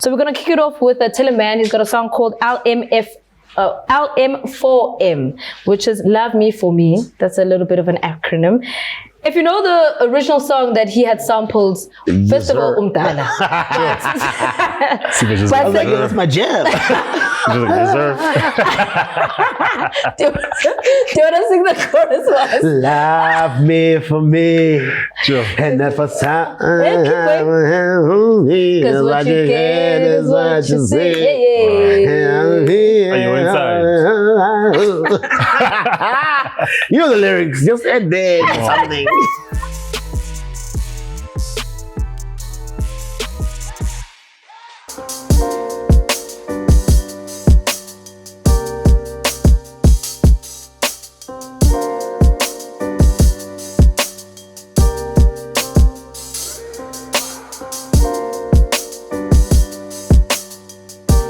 So we're going to kick it off with Tellaman. He's got a song called LM4M, which is Love Me For Me. That's a little bit of an acronym. If you know the original song that he had sampled, first of all, Umdala. I was like, yeah, that's my jam. Yes, sir. Do you want to sing the chorus once? Love me for me. Sure. And that for time. Because what you get is what you see. Are you inside? You know the lyrics, just add there something.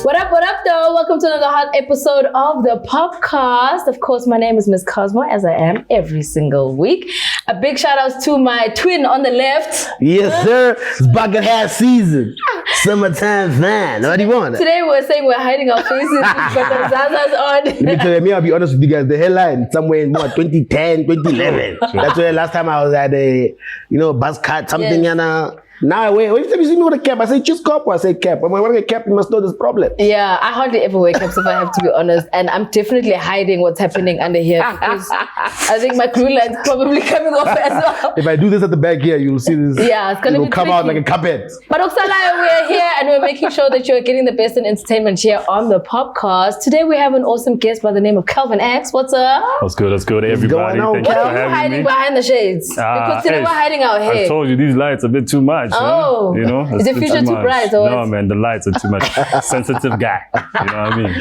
What up, though? Welcome to another hot episode of the POPcast. Of course, my name is Miss Cosmo, as I am every single week. A big shout out to my twin on the left. Yes, sir. It's bucket hat season. Summertime fine. What do you want? Today we're saying we're hiding our faces because Zaza's on. Let me tell you, I'll be honest with you guys. The headline somewhere in 2010, 2011. That's where last time I was at a, buzz cut, something, Yes. Now, wait, every time you see me with a cap, I say choose cop or I say cap. When I want to get cap, you must know this problem. Yeah, I hardly ever wear caps if I have to be honest. And I'm definitely hiding what's happening under here because I think my glue line's probably coming off as well. If I do this at the back here, you'll see this. Yeah, it's going to be come tricky. out like a carpet. But Oksala, we're here and we're making sure that you're getting the best in entertainment here on the POPcast. Today we have an awesome guest by the name of Calvin X. What's up? That's good, everybody. going on, Thank What you for are you having hiding me. behind the shades? Because today we're hiding our I hair. told you these lights are a bit too much. Oh. You know? Is the future too much. bright or No, what? man, the lights are too much. Sensitive guy. You know what I mean?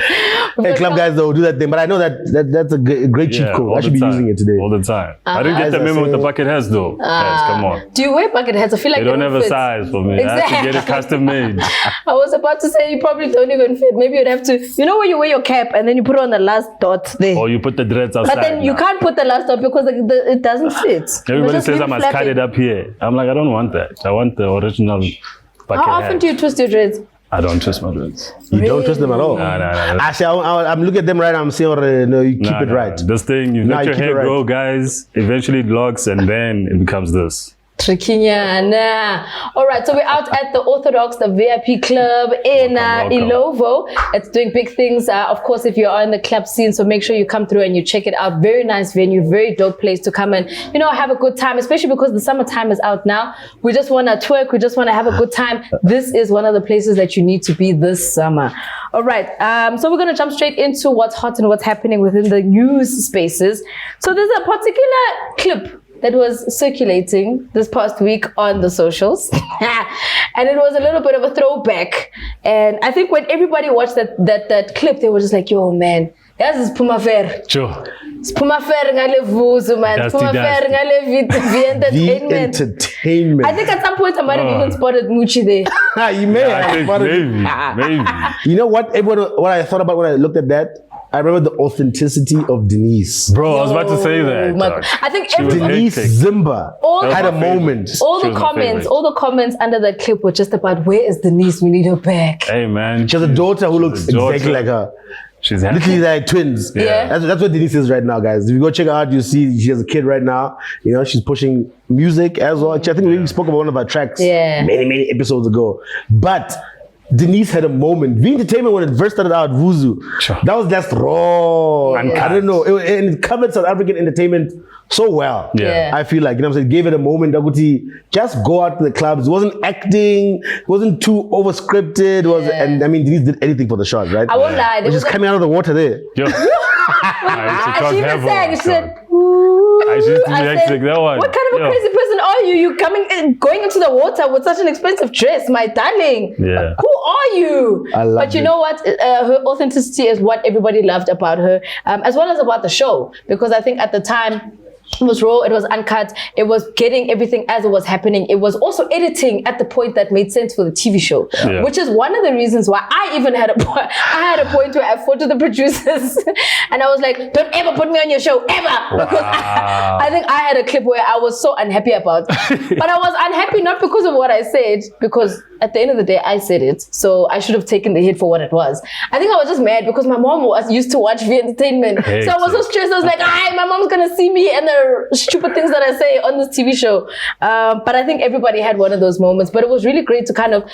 Hey, club guys, though, do that thing. But I know that's a great cheat code. all I should the be time. using it today. All the time. I didn't get the memo with the bucket heads though. Yes, come on. Do you wear bucket hats? I feel like They don't don't have a fit. size for me. I have to get it custom made. I was about to say you probably don't even fit. Maybe you'd have to, where you wear your cap and then you put on the last dot there. Or you put the dreads outside. But then you now. can't put the last dot because it doesn't fit. Everybody Just says leave I it must cut flapping. it up here. I'm like, I don't want that. I want the original bucket How often hat. do you twist your dreads? I don't twist my dreads. You don't twist them at all. No. Actually, I'm looking at them right now. I'm saying, you keep it right. This thing, you let your keep it hair right. grow, guys. Eventually it locks and then it becomes this. Trikinyana. All right, so we're out at the Orthodox, the VIP club in Welcome. Ilovo. It's doing big things. Of course, if you're on the club scene, so make sure you come through and you check it out. Very nice venue, very dope place to come and, have a good time, especially because the summertime is out now. We just want to twerk. We just want to have a good time. This is one of the places that you need to be this summer. All right, so we're going to jump straight into what's hot and what's happening within the news spaces. So there's a particular clip that was circulating this past week on the socials. And it was a little bit of a throwback. And I think when everybody watched that clip, they were just like, yo, man, this is Puma Fair. Sure. Puma Fair ngale vuzu, man. Dusty, Puma Fair ngale The entertainment. entertainment. I think at some point I might have even spotted Muchi there. You may I have. think but- maybe. You know what? What I thought about when I looked at that? I remember the authenticity of Denise. Bro, I was about to say that. my dog. God. I think She was everybody, Denise hectic. Zimba All had a my favorite. moment. all She the was my comments, favorite. all the comments under that clip were just about, where is Denise? We need her back. Hey, man. She has a daughter who looks a daughter. exactly like her. She's happy. Literally like twins. Yeah. That's what Denise is right now, guys. If you go check her out, you see she has a kid right now. She's pushing music as well. I think we spoke about one of her tracks many episodes ago. But Denise had a moment. V Entertainment, when it first started out, Vuzu, Sure. that was just raw. Uncut. I don't know. It covered South African entertainment so well. Yeah. I feel like, what I'm saying, gave it a moment. Daguti, just go out to the clubs. It wasn't acting. It wasn't too over-scripted. And I mean, Denise did anything for the shot, right? I won't lie. Which is coming out of the water there. Yo. And she even sang, she said, I used to be I hectic, said, that one. what kind of a Yo. crazy person are you? You going into the water with such an expensive dress, my darling. Yeah. Who are you? I love But you it. know what? Her authenticity is what everybody loved about her, as well as about the show. Because I think at the time, It was raw, it was uncut, it was getting everything as it was happening. It was also editing at the point that made sense for the TV show, which is one of the reasons why I even had a point where I fought to the producers and I was like, don't ever put me on your show, ever! Because I think I had a clip where I was so unhappy about. But I was unhappy not because of what I said, because at the end of the day, I said it. So I should have taken the hit for what it was. I think I was just mad because my mom was used to watch V Entertainment. So I was so stressed. I was like, my mom's going to see me and the stupid things that I say on this TV show. But I think everybody had one of those moments. But it was really great to kind of,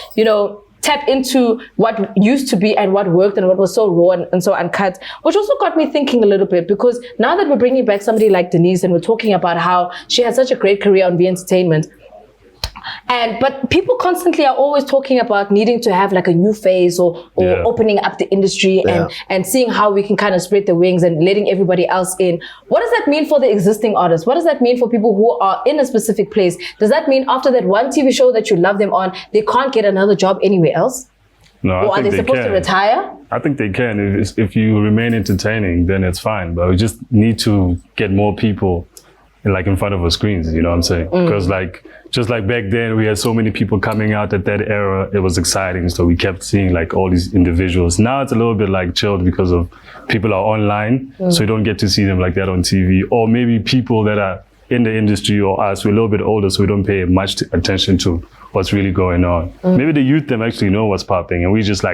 tap into what used to be and what worked and what was so raw and so uncut, which also got me thinking a little bit, because now that we're bringing back somebody like Denise and we're talking about how she had such a great career on V Entertainment, but people constantly are always talking about needing to have like a new phase or opening up the industry and seeing how we can kind of spread the wings and letting everybody else in. What does that mean for the existing artists? What does that mean for people who are in a specific place? Does that mean after that one TV show that you love them on, they can't get another job anywhere else? No, or are they supposed to retire? I think they can. If you remain entertaining, then it's fine. But we just need to get more people in front of our screens, you know what I'm saying? Because just like back then, we had so many people coming out at that era. It was exciting. So we kept seeing all these individuals. Now it's a little bit chilled because of people are online. So you don't get to see them like that on TV. Or maybe people that are in the industry or us, we're a little bit older, so we don't pay much attention to what's really going on. Maybe the youth, them actually know what's popping. And we just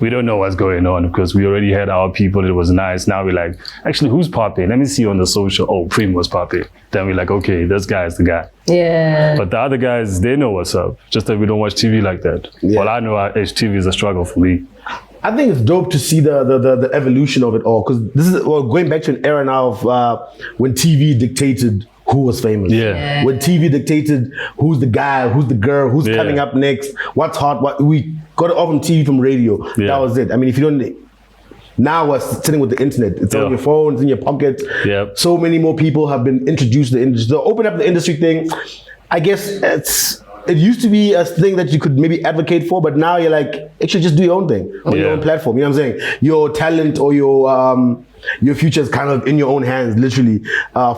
we don't know what's going on because we already had our people. It was nice. Now we're actually, who's popping? Let me see on the social. Oh, Primo was popping. Then we're okay, this guy is the guy. Yeah. But the other guys, they know what's up. Just that we don't watch TV like that. Yeah. Well, I know HTV is a struggle for me. I think it's dope to see the evolution of it all, because this is going back to an era now of when TV dictated who was famous. Yeah. When TV dictated who's the guy, who's the girl, who's coming up next, what's hot, what we got it all from TV, from radio. Yeah. That was it. I mean, if you don't, now we're sitting with the internet. It's on your phone, it's in your pocket. Yep. So many more people have been introduced to the industry. So open up the industry thing, I guess it used to be a thing that you could maybe advocate for, but now you're actually just do your own thing on your own platform. You know what I'm saying? Your talent or your future is kind of in your own hands, literally,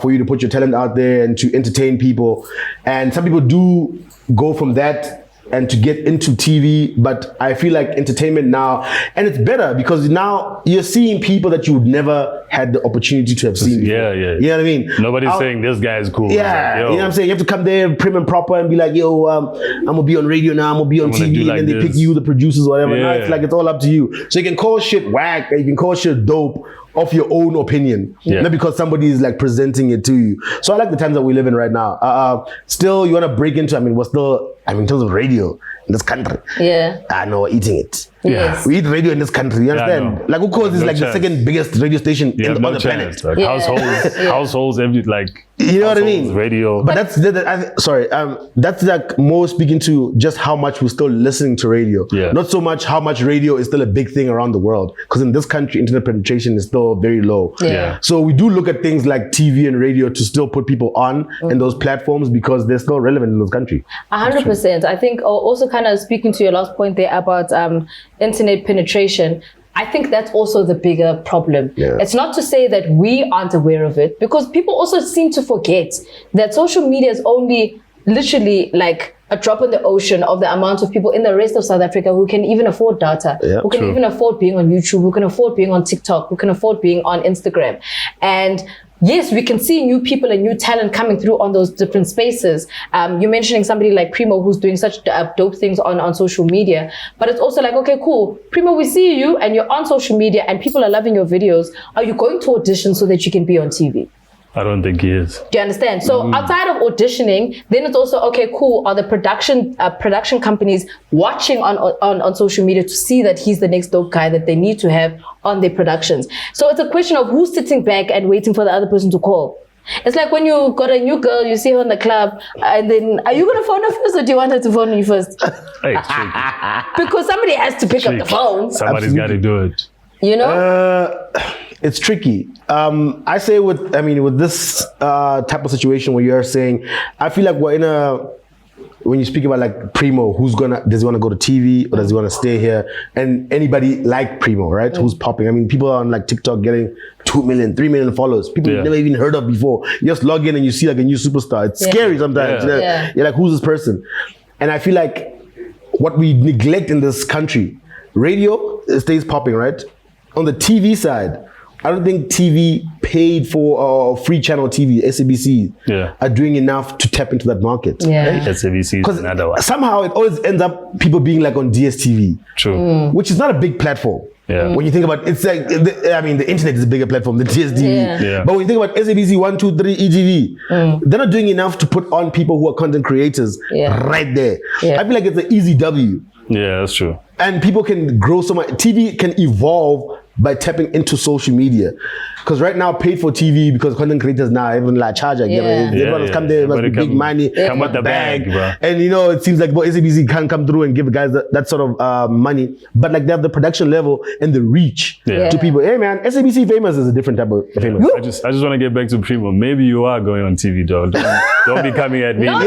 for you to put your talent out there and to entertain people. And some people do go from that and to get into TV, but I feel like entertainment now, and it's better because now you're seeing people that you would never had the opportunity to have seen before. Yeah. You know what I mean? Nobody's saying this guy is cool. Yeah, you know what I'm saying? You have to come there prim and proper and be like, yo, I'm gonna be on radio now, I'm gonna be on TV, and then they pick you, the producers, whatever. Now it's it's all up to you. So you can call shit whack, and you can call shit dope of your own opinion, not because somebody is presenting it to you. So I like the times that we live in right now. Still, you want to break into, we're still, in terms of radio in this country. Yeah. I know we're eating it. Yes. We eat radio in this country, you understand? Of course, it's the second biggest radio station on the planet. Households, you know what I mean? Radio. But that's more speaking to just how much we're still listening to radio. Yeah. Not so much how much radio is still a big thing around the world. Because in this country, internet penetration is still very low. Yeah. So we do look at things like TV and radio to still put people on in those platforms because they're still relevant in this country. 100%. I think also kind of speaking to your last point there about internet penetration, I think that's also the bigger problem. Yeah. It's not to say that we aren't aware of it, because people also seem to forget that social media is only literally a drop in the ocean of the amount of people in the rest of South Africa who can even afford data, who can even afford being on YouTube, who can afford being on TikTok, who can afford being on Instagram. And yes, we can see new people and new talent coming through on those different spaces. You're mentioning somebody like Primo who's doing such dope things on social media. But it's also okay, cool. Primo, we see you and you're on social media and people are loving your videos. Are you going to audition so that you can be on TV? I don't think he is. Do you understand? So outside of auditioning, then it's also, okay, cool. Are the production companies watching on social media to see that he's the next dope guy that they need to have on their productions? So it's a question of who's sitting back and waiting for the other person to call. It's like when you got a new girl, you see her in the club, and then are you going to phone her first or do you want her to phone you first? Hey, because somebody has to pick up the phone. Somebody's got to do it. You know? It's tricky. I say with this type of situation where you're saying, I feel like we're when you speak about like Primo, does he want to go to TV or does he want to stay here? And anybody like Primo, right? Who's popping? I mean, people are on like TikTok getting 2 million, 3 million followers. People you've never even heard of before. You just log in and you see like a new superstar. It's scary sometimes. You're like, who's this person? And I feel like what we neglect in this country, radio stays popping, right? On the TV side, I don't think TV paid for free channel TV, SABC, are doing enough to tap into that market. Yeah. Right? SABC is another one. Somehow it always ends up people being like on DSTV. True. Which is not a big platform. Yeah. When you think about it's like, the internet is a bigger platform than DSTV. Yeah. But when you think about SABC 1, 2, 3, EGV, they're not doing enough to put on people who are content creators right there. I feel like it's an easy W. Yeah, that's true. And people can grow so much. TV can evolve by tapping into social media. Because right now, paid for TV, because content creators now, everyone like charge, everyone's come there, must be big money, come with the bag, bro. And you know, it seems like SABC can't come through and give guys that sort of money, but like they have the production level and the reach to people. Hey man, SABC famous is a different type of famous. I just want to get back to Primo. Maybe you are going on TV, though. Don't be coming at me. No.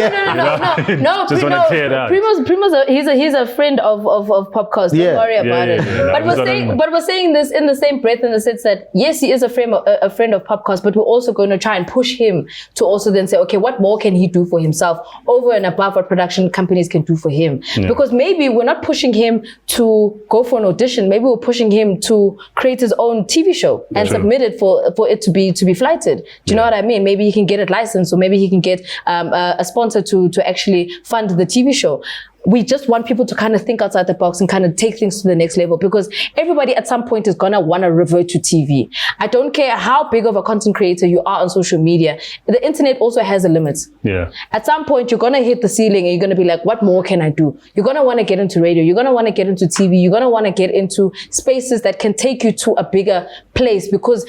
Just want to clear it out. Primo's he's a friend of POPcast. Don't worry about it. But we're saying this in the same breath, in the sense that yes, he is a friend of POPcast, but we're also going to try and push him to also then say, okay, what more can he do for himself over and above what production companies can do for him? Because maybe we're not pushing him to go for an audition. Maybe we're pushing him to create his own TV show and submit it for it to be flighted. Do you know what I mean? Maybe he can get it licensed, or maybe he can get a sponsor to actually fund the TV show. We just want people to kind of think outside the box and kind of take things to the next level, because everybody at some point is going to want to revert to TV. I don't care how big of a content creator you are on social media. The internet also has a limit. Yeah. At some point, you're going to hit the ceiling and you're going to be like, what more can I do? You're going to want to get into radio. You're going to want to get into TV. You're going to want to get into spaces that can take you to a bigger place, because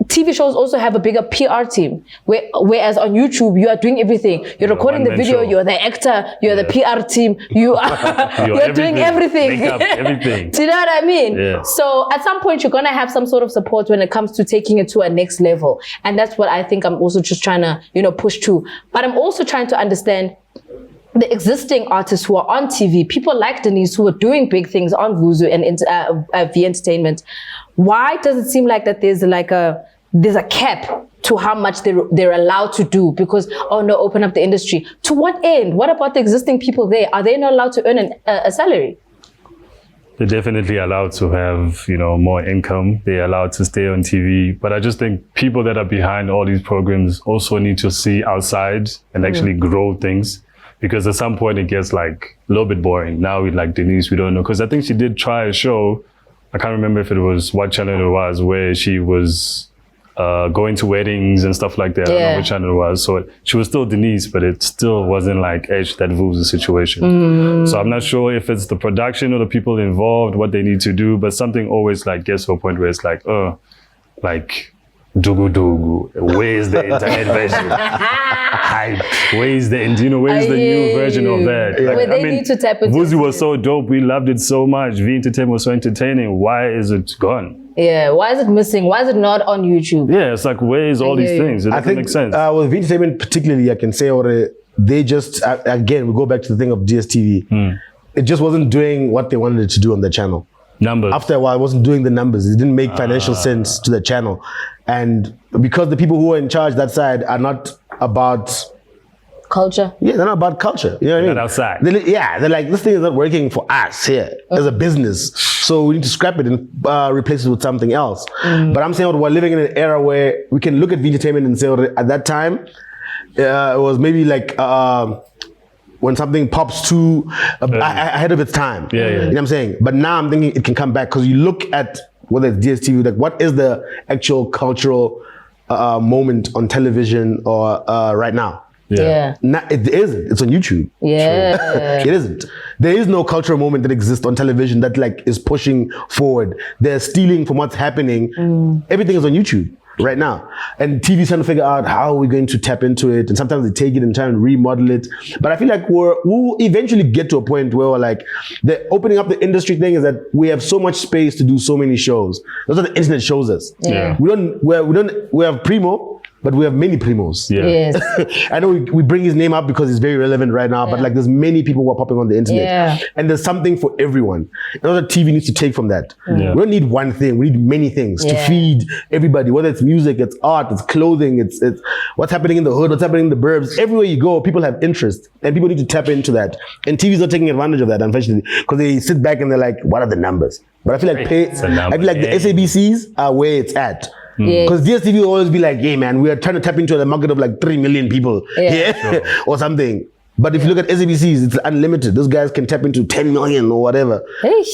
TV shows also have a bigger PR team, whereas on YouTube, you are doing everything. You're recording the video, you're the actor, you're the PR team, you're doing everything. Makeup, everything. Do you know what I mean? Yeah. So at some point, you're going to have some sort of support when it comes to taking it to a next level. And that's what I think I'm also just trying to, push to. But I'm also trying to understand the existing artists who are on TV, people like Denise who are doing big things on Vuzu and V Entertainment. Why does it seem like that there's a cap to how much they're allowed to do? Because, oh no, open up the industry. To what end? What about the existing people there? Are they not allowed to earn a salary? They're definitely allowed to have, more income. They're allowed to stay on TV. But I just think people that are behind all these programs also need to see outside and actually grow things. Because at some point it gets like a little bit boring. Now with like Denise, we don't know. Because I think she did try a show. I can't remember if it was what channel it was, where she was going to weddings and stuff like that. I don't know which channel it was. So she was still Denise, but it still wasn't like Edge that Vuzu situation. So I'm not sure if it's the production or the people involved, what they need to do, but something always like gets to a point where it's like, Dugu, where's the internet version? Hype. Where's the new version of that? Where they need to tap into. Vuzu was so dope. We loved it so much. V Entertainment was so entertaining. Why is it gone? Yeah, why is it missing? Why is it not on YouTube? Yeah, it's like, where is all these things? It doesn't make sense. With V Entertainment particularly, I can say, they just, again, we go back to the thing of DSTV. It just wasn't doing what they wanted it to do on the channel. Numbers. After a while, it wasn't doing the numbers. It didn't make financial sense to the channel. And because the people who are in charge that side are not about culture. Yeah, they're not about culture. You know what I mean? Not outside. They're like, this thing is not working for us here as a business. So we need to scrap it and replace it with something else. But I'm saying we're living in an era where we can look at V Entertainment and say, at that time, it was maybe like when something pops too ahead of its time. Yeah. You know what I'm saying? But now I'm thinking it can come back, because you look at whether it's DSTV, like what is the actual cultural moment on television or right now? Yeah. It isn't. It's on YouTube. Yeah. It isn't. There is no cultural moment that exists on television that like is pushing forward. They're stealing from what's happening. Everything is on YouTube right now. And TV's trying to figure out how we're going to tap into it. And sometimes they take it and try and remodel it. But I feel like we'll eventually get to a point where we're like, the opening up the industry thing is that we have so much space to do so many shows. That's what the internet shows us. Yeah. We have Primo, but we have many primos. Yeah. Yes. I know we bring his name up because he's very relevant right now, but like there's many people who are popping on the internet. Yeah. And there's something for everyone. You know, the TV needs to take from that. Yeah. We don't need one thing. We need many things to feed everybody, whether it's music, it's art, it's clothing, it's what's happening in the hood, what's happening in the burbs. Everywhere you go, people have interest and people need to tap into that. And TV's not taking advantage of that, unfortunately, because they sit back and they're like, what are the numbers? But I feel like the SABCs are where it's at. Because DSTV will always be like, hey man, we are trying to tap into a market of like 3 million people or something. But if you look at SABCs, it's unlimited. Those guys can tap into 10 million or whatever.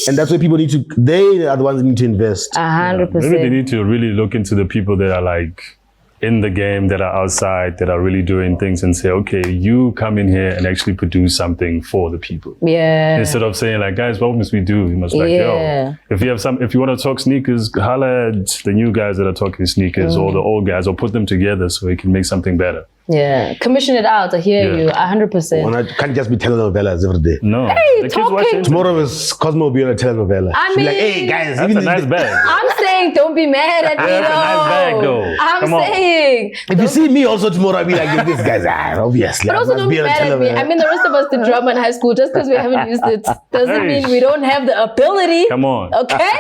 And that's where people need to, they are the ones that need to invest. 100%. Maybe they need to really look into the people that are like in the game, that are outside, that are really doing things and say, okay, you come in here and actually produce something for the people. Yeah. Instead of saying like, guys, what must we do? We must like, yo, if you want to talk sneakers, holla at the new guys that are talking sneakers or the old guys, or put them together so we can make something better. Yeah, commission it out. I hear you 100%. Well, it can't just be telenovelas every day. No. Hey, talking. Tomorrow is Cosmo will be on a telenovela. I She'll be mean, like, hey guys, That's a nice bag. I'm saying don't be mad at me. That's a nice bag, though. I'm saying. If you see me also tomorrow, I'll be like, this guy's obviously. But also don't be mad at me. I mean, the rest of us did drama in high school. Just because we haven't used it doesn't mean we don't have the ability. Come on. Okay?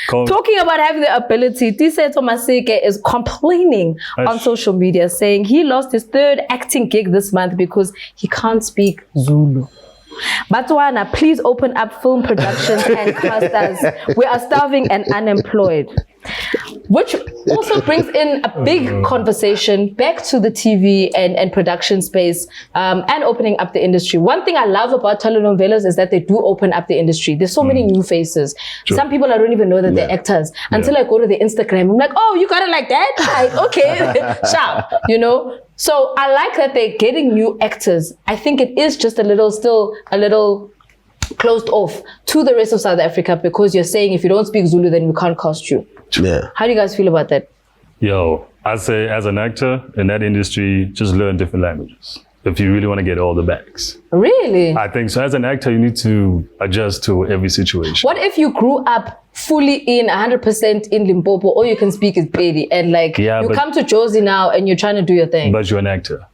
Talking about having the ability, Tise Tomaseke is complaining on social media saying he lost his third acting gig this month because he can't speak Zulu. Botswana, please open up film productions and cast us. We are starving and unemployed. Which also brings in a big conversation back to the TV and production space and opening up the industry. One thing I love about telenovelas is that they do open up the industry. There's so many new faces. True. Some people I don't even know that they're actors until I go to the Instagram. I'm like, oh, you got it like that? Like, okay, sharp, you know? So I like that they're getting new actors. I think it is just still a little closed off to the rest of South Africa because you're saying if you don't speak Zulu, then we can't cast you. Yeah. How do you guys feel about that? Yo, I say as an actor in that industry, just learn different languages if you really want to get all the bags. Really? I think so. As an actor, you need to adjust to every situation. What if you grew up fully in 100% in Limpopo, all you can speak is Pedi, and like you come to Josie now and you're trying to do your thing? But you're an actor.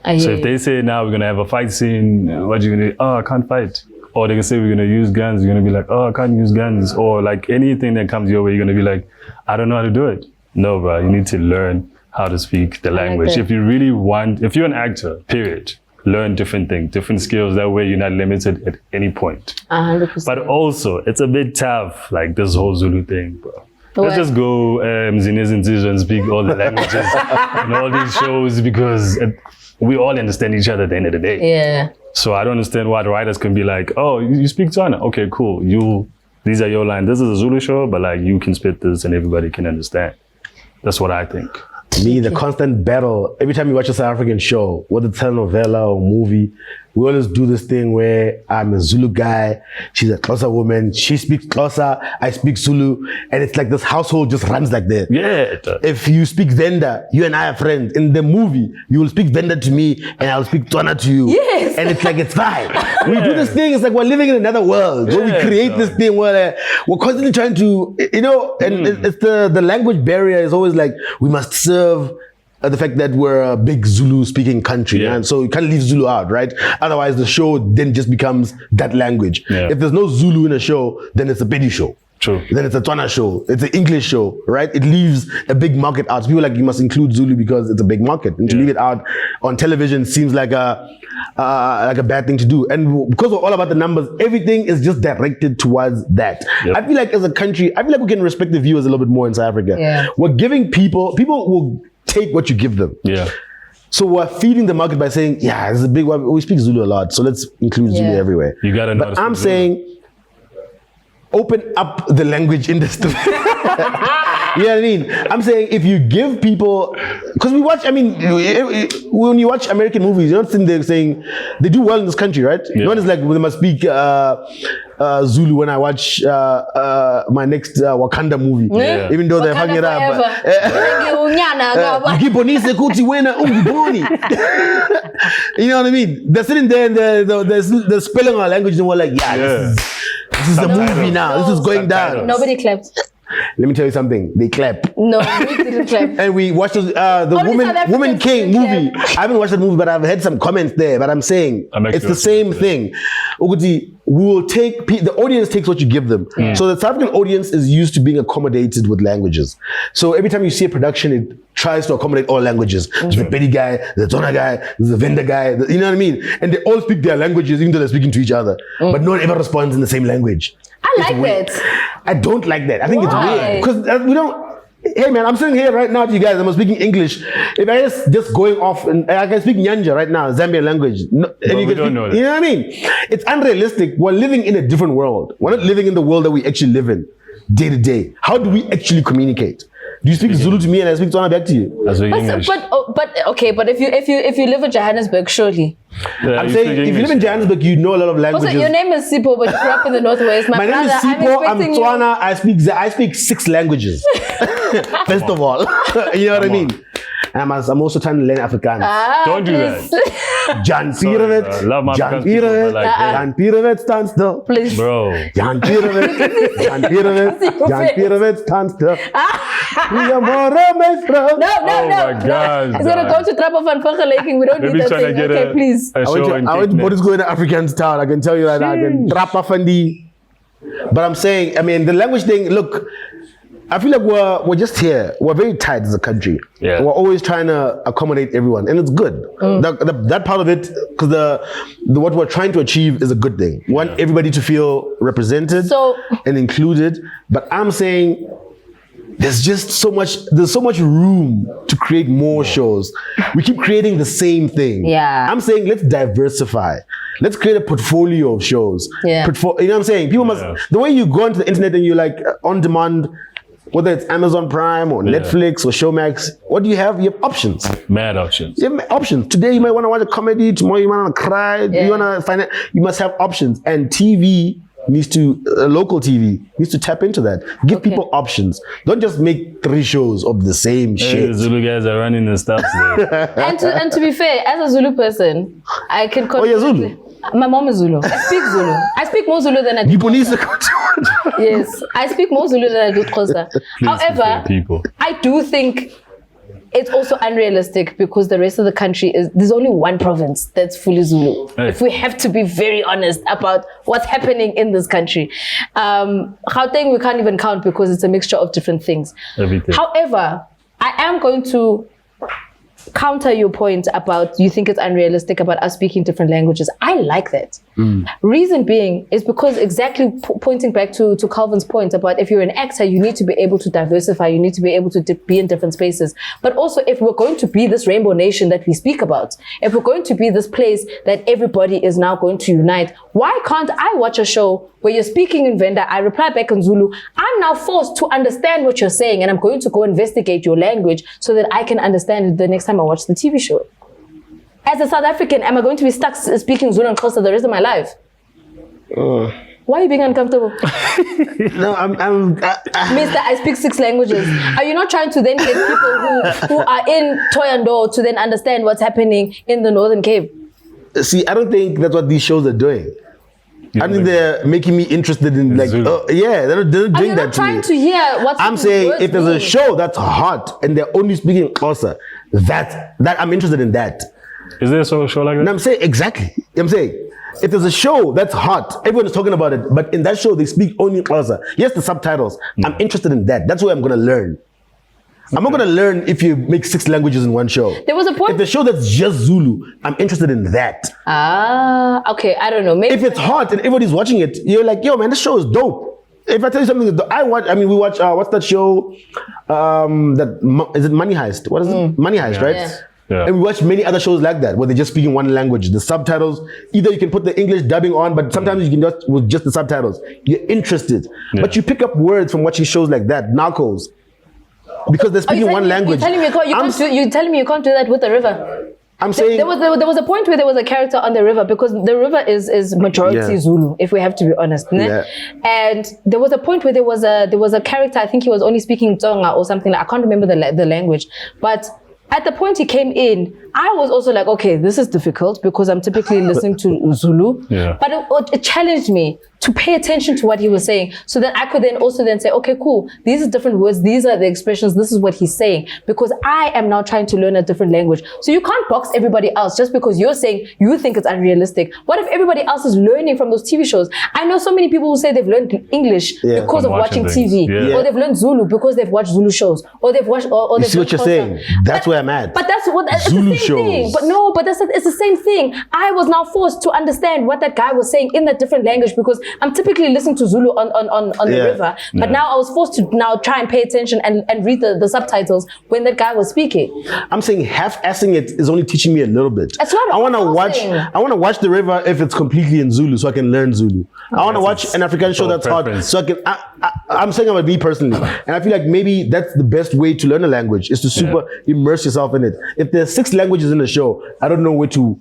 So if they say now we're going to have a fight scene, what are you going to do? Oh, I can't fight. Or they can say we're going to use guns. You're going to be like, oh, I can't use guns. Or like anything that comes your way, you're going to be like, I don't know how to do it. No, bro, you need to learn how to speak the language. Like if you really want, if you're an actor, period, learn different things, different skills. That way you're not limited at any point. 100%. But also, it's a bit tough, like this whole Zulu thing, bro. Let's just go Mzines and Zizwe and speak all the languages in all these shows because we all understand each other at the end of the day. Yeah. So I don't understand why the writers can be like, oh, you speak Tswana? Okay, cool. These are your lines. This is a Zulu show, but like you can spit this and everybody can understand. That's what I think. Me, the constant battle. Every time you watch a South African show, whether telenovela or movie, we always do this thing where I'm a Zulu guy, she's a Xhosa woman, she speaks Xhosa, I speak Zulu, and it's like this household just runs like that. Yeah. If you speak Venda, you and I are friends. In the movie, you will speak Venda to me and I'll speak Tswana to you. Yes. And it's like, it's fine. We do this thing, it's like we're living in another world where we create this thing where we're constantly trying to, you know, and it's the language barrier is always like, we must serve the fact that we're a big Zulu speaking country, and so you can't leave Zulu out, right? Otherwise the show then just becomes that language. If there's no Zulu in a show, then it's a Pedi show. True. Then it's a Tswana show, it's an English show, right? It leaves a big market out. So people are like, you must include Zulu because it's a big market, and to leave it out on television seems like a bad thing to do. And because we're all about the numbers, everything is just directed towards that. I feel like as a country, I feel like we can respect the viewers a little bit more in South Africa. We're giving people will take what you give them. So we're feeding the market by saying, this is a big one. We speak Zulu a lot, so let's include Zulu everywhere. You gotta know. But I'm saying, open up the language industry. You know what I mean? I'm saying if you give people, because we watch, I mean, when you watch American movies, you're not sitting there saying, they do well in this country, right? No one is like, well, they must speak Zulu when I watch my next Wakanda movie. Even though they're fucking it up. You know what I mean? They're sitting there and they're spelling our language and we're like, this is the movie now. This is going down. Nobody clapped. let me tell you something. They clap. No, we didn't clap. And we watched the Only Woman King didn't movie. I haven't watched that movie, but I've had some comments there. But I'm saying it's the same thing. Uguti, we will take the audience takes what you give them. So the South African audience is used to being accommodated with languages. So every time you see a production, it tries to accommodate all languages. There's the petty guy, the Tona guy, there's the vendor guy. You know what I mean? And they all speak their languages, even though they're speaking to each other. But no one ever responds in the same language. I like that. I don't like that. I think it's weird because we don't. Hey man, I'm sitting here right now to you guys. I'm speaking English. If I just going off and I can speak Nyanja right now, Zambian language. No, and you don't know that. You know what I mean? It's unrealistic. We're living in a different world. We're not living in the world that we actually live in day to day. How do we actually communicate? Do you speak Zulu to me and I speak Tswana back to you? But if you live in Johannesburg, surely. Yeah, I'm saying if you live in Johannesburg, you know a lot of languages. Also, your name is Sipho, but you grew up in the Northwest. My name is Sipho. I'm Tswana. I speak 6 languages. First of all, you know what I mean. I'm also trying to learn Afrikaans. Don't do that. Jan Pirovet. Love my Jan Pirovet. Jan Pirovet stands still. Please. Bro. Jan Pirovet. Jan Pirovet. Jan Pirovet stands still. No. Oh my God. It's gonna go to Trapper van Vergelijking. We don't need that thing. Okay, please. I went to Boris going to Afrikaans town. I can tell you right now. I can Trapper van die. But I'm saying, I mean, the language thing, look, I feel like we're just here. We're very tight as a country. Yeah. We're always trying to accommodate everyone, and it's good. That part of it, because the what we're trying to achieve is a good thing. We want everybody to feel represented and included. But I'm saying there's just so much room to create more shows. We keep creating the same thing. Yeah. I'm saying let's diversify. Let's create a portfolio of shows. Yeah. You know what I'm saying? People must, the way you go onto the internet and you're like on demand, whether it's Amazon Prime or Netflix or Showmax, what do you have? You have options. Mad options. You have options. Today you might want to watch a comedy. Tomorrow you might want to cry. You want to find it. You must have options. And TV needs to, local TV needs to tap into that. Give people options. Don't just make 3 shows of the same shit. The Zulu guys are running the stuff there. and to be fair, as a Zulu person, I can you're Zulu? My mom is Zulu. I speak Zulu. I speak more Zulu than I do Xhosa. Yes, I speak more Zulu than I do Xhosa. However, I do think it's also unrealistic because the rest of the country there's only one province that's fully Zulu. Hey. If we have to be very honest about what's happening in this country. Gauteng we can't even count because it's a mixture of different things. Everything. However, I am going to counter your point about you think it's unrealistic about us speaking different languages. I like that. Reason being is because exactly pointing back to Calvin's point about if you're an actor, you need to be able to diversify, you need to be able to be in different spaces. But also if we're going to be this rainbow nation that we speak about, if we're going to be this place that everybody is now going to unite, why can't I watch a show where you're speaking in Venda, I reply back in Zulu, I'm now forced to understand what you're saying and I'm going to go investigate your language so that I can understand it the next time I watch the TV show. As a South African, am I going to be stuck speaking Zulu and Xhosa the rest of my life? Why are you being uncomfortable? No, Mister, I speak 6 languages. Are you not trying to then get people who are in Thohoyandou to then understand what's happening in the Northern Cape? See, I don't think that's what these shows are doing. I think they're making me interested in they're not doing that to me. Are you not trying to hear what's I'm saying if there's a show that's hot and they're only speaking Xhosa, that I'm interested in that. Is there a show like that? And I'm saying exactly. I'm saying if there's a show that's hot, everyone is talking about it, but in that show they speak only Xhosa. Yes, the subtitles. I'm interested in that. That's what I'm gonna learn. I'm not gonna learn if you make 6 languages in one show. There was a point. If the show that's just Zulu, I'm interested in that. Okay, I don't know. Maybe if it's hot and everybody's watching it, you're like, yo, man, this show is dope. If I tell you something, we watch, what's that show? Is it Money Heist? What is it? Money Heist, right? Yeah. And we watch many other shows like that where they're just speaking one language. The subtitles, either you can put the English dubbing on, but sometimes you can just with just the subtitles. You're interested. Yeah. But you pick up words from watching shows like that, Narcos, because they're speaking one language. You're telling me you can't do that with the river. I'm saying there was a point where there was a character on the river because the river is majority Zulu, if we have to be honest. Yeah. And there was a point where there was a character, I think he was only speaking Tsonga or something. I can't remember the language, but at the point he came in, I was also like, okay, this is difficult because I'm typically listening to Zulu. Yeah. But it challenged me to pay attention to what he was saying, so that I could then also say, okay, cool, these are different words, these are the expressions, this is what he's saying, because I am now trying to learn a different language. So you can't box everybody else just because you're saying you think it's unrealistic. What if everybody else is learning from those TV shows? I know so many people who say they've learned English because of watching TV, or they've learned Zulu because they've watched Zulu shows, or they've watched, or you see what you're saying? That's where I'm at. But that's what it's Zulu the same shows. thing. But no, but it's the same thing. I was now forced to understand what that guy was saying in that different language because I'm typically listening to Zulu on the river. But now I was forced to now try and pay attention and read the subtitles when that guy was speaking. I'm saying half-assing it is only teaching me a little bit. It's not I want to watch the river if it's completely in Zulu so I can learn Zulu. I want to watch an African show that's hard so I can. I'm saying about me personally, and I feel like maybe that's the best way to learn a language is to immerse yourself in it. If there's 6 languages in the show, I don't know where to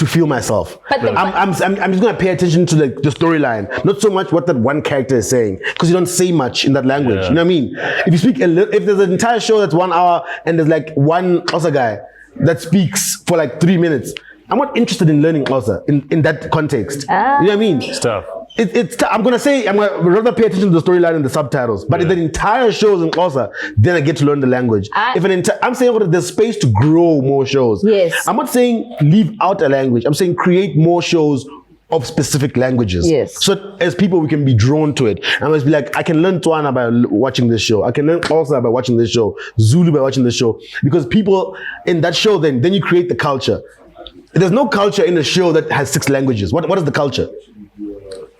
feel myself. I'm just gonna pay attention to the storyline, not so much what that one character is saying, because you don't say much in that language. You know what I mean? If you speak if there's an entire show that's 1 hour and there's like one Xhosa guy that speaks for like 3 minutes, I'm not interested in learning Xhosa in that context. You know what I mean? Stuff. I'm gonna rather pay attention to the storyline and the subtitles. But if the entire show is in Xhosa, then I get to learn the language. I'm saying there's space to grow more shows. Yes. I'm not saying leave out a language. I'm saying create more shows of specific languages. Yes. So as people, we can be drawn to it. I must be like, I can learn Tswana by watching this show. I can learn Xhosa by watching this show. Zulu by watching this show. Because people in that show, then you create the culture. There's no culture in a show that has 6 languages. What is the culture?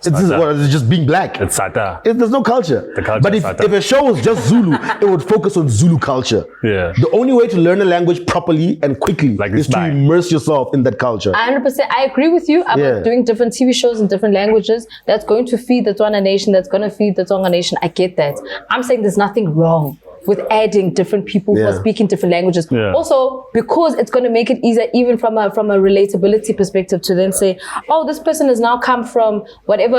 It's just being black. It's Sata. There's no culture. The culture but if a show was just Zulu, it would focus on Zulu culture. Yeah. The only way to learn a language properly and quickly is to immerse yourself in that culture. 100%. I agree with you about doing different TV shows in different languages. That's going to feed the Tswana nation. That's going to feed the Tsonga nation. I get that. I'm saying there's nothing wrong with adding different people who are speaking different languages. Yeah. Also, because it's going to make it easier, even from a relatability perspective, to then say, oh, this person has now come from whatever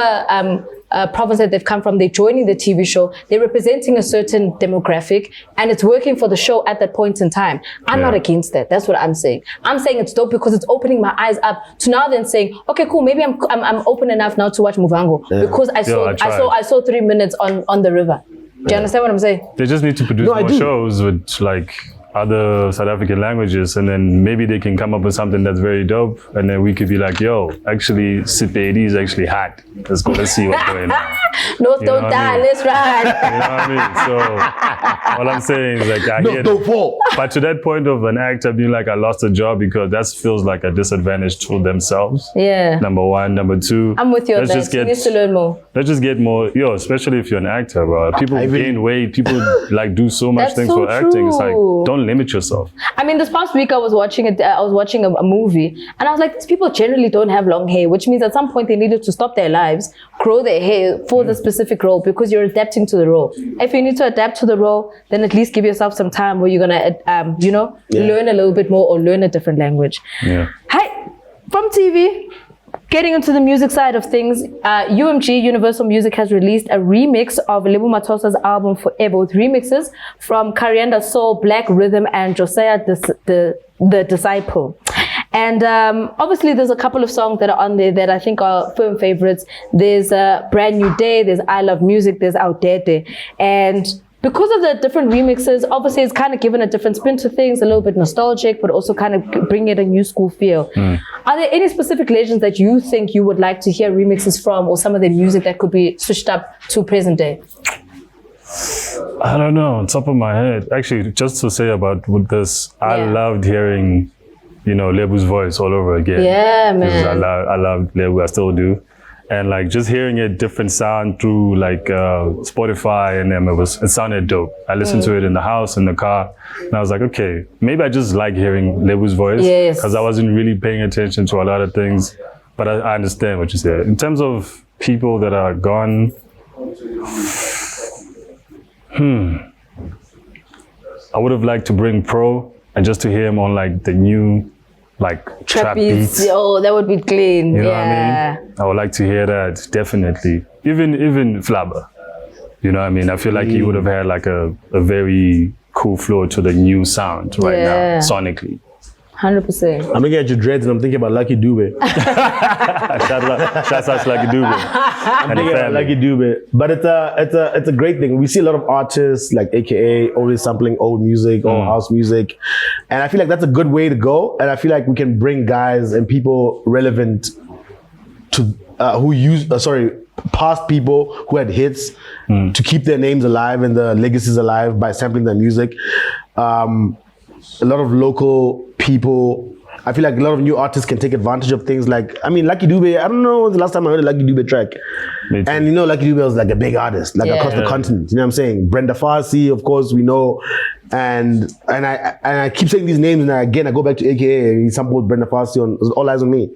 province that they've come from. They're joining the TV show. They're representing a certain demographic, and it's working for the show at that point in time. I'm not against that. That's what I'm saying. I'm saying it's dope because it's opening my eyes up to now then saying, okay, cool, maybe I'm open enough now to watch Muvango because I saw 3 minutes on the river. Do you understand what I'm saying? They just need to produce more shows with like other South African languages, and then maybe they can come up with something that's very dope, and then we could be like, yo, actually Sipedi is actually hot. Let's go, let's see what's going on. No, don't die, let's ride. You know what I mean? So all I'm saying is like, I hear don't fall. But to that point of an actor being like, I lost a job, because that feels like a disadvantage to themselves. Yeah. Number one. Number two, I'm with you on that. You need to learn more. Let's just get more, especially if you're an actor, bro. People gain weight, people like do so much things for acting. It's like, don't limit yourself. I mean, this past week I was watching a movie, and I was like, these people generally don't have long hair, which means at some point they needed to stop their lives, grow their hair for the specific role, because you're adapting to the role. If you need to adapt to the role, then at least give yourself some time where you're gonna learn a little bit more or learn a different language. Yeah. Hi, from TV, getting into the music side of things, UMG, Universal Music, has released a remix of Lebo Mathosa's album Forever, with remixes from Carianda Soul, Black Rhythm, and Josiah the Disciple. And obviously there's a couple of songs that are on there that I think are firm favorites. There's Brand New Day, there's I Love Music, there's Outdate. And because of the different remixes, obviously it's kind of given a different spin to things, a little bit nostalgic, but also kind of bring it a new school feel. Are there any specific legends that you think you would like to hear remixes from, or some of their music that could be switched up to present day? I don't know, on top of my head. Actually, just to say about with this, I loved hearing, Lebo's voice all over again. Yeah, man. I love Lebo, I still do. And like just hearing a different sound through like Spotify, and then it sounded dope. I listened to it in the house, in the car, and I was like, okay, maybe I just like hearing Lebo's voice, because I wasn't really paying attention to a lot of things. But I understand what you said. In terms of people that are gone, I would have liked to bring Pro, and just to hear him on like the new trap beats. Oh, that would be clean. You know what I mean? I would like to hear that, definitely. Even Flabber. You know what I mean? I feel like he would have had like a very cool flow to the new sound right now, sonically. 100%. I'm looking at your dreads and I'm thinking about Lucky Dube. Shouts out to Lucky Dube. I'm thinking about Lucky Dube. But it's a great thing. We see a lot of artists like AKA always sampling old music or house music. And I feel like that's a good way to go. And I feel like we can bring guys and people relevant to past people who had hits to keep their names alive and the legacies alive by sampling their music. A lot of local people. I feel like a lot of new artists can take advantage of things like, I mean, Lucky Dube, I don't know the last time I heard a Lucky Dube track. And you know, Lucky Dube was like a big artist, like across the continent. You know what I'm saying? Brenda Fassie, of course, we know. And I keep saying these names, and again, I go back to AKA, and he sampled Brenda Fassie on All Eyes on Me.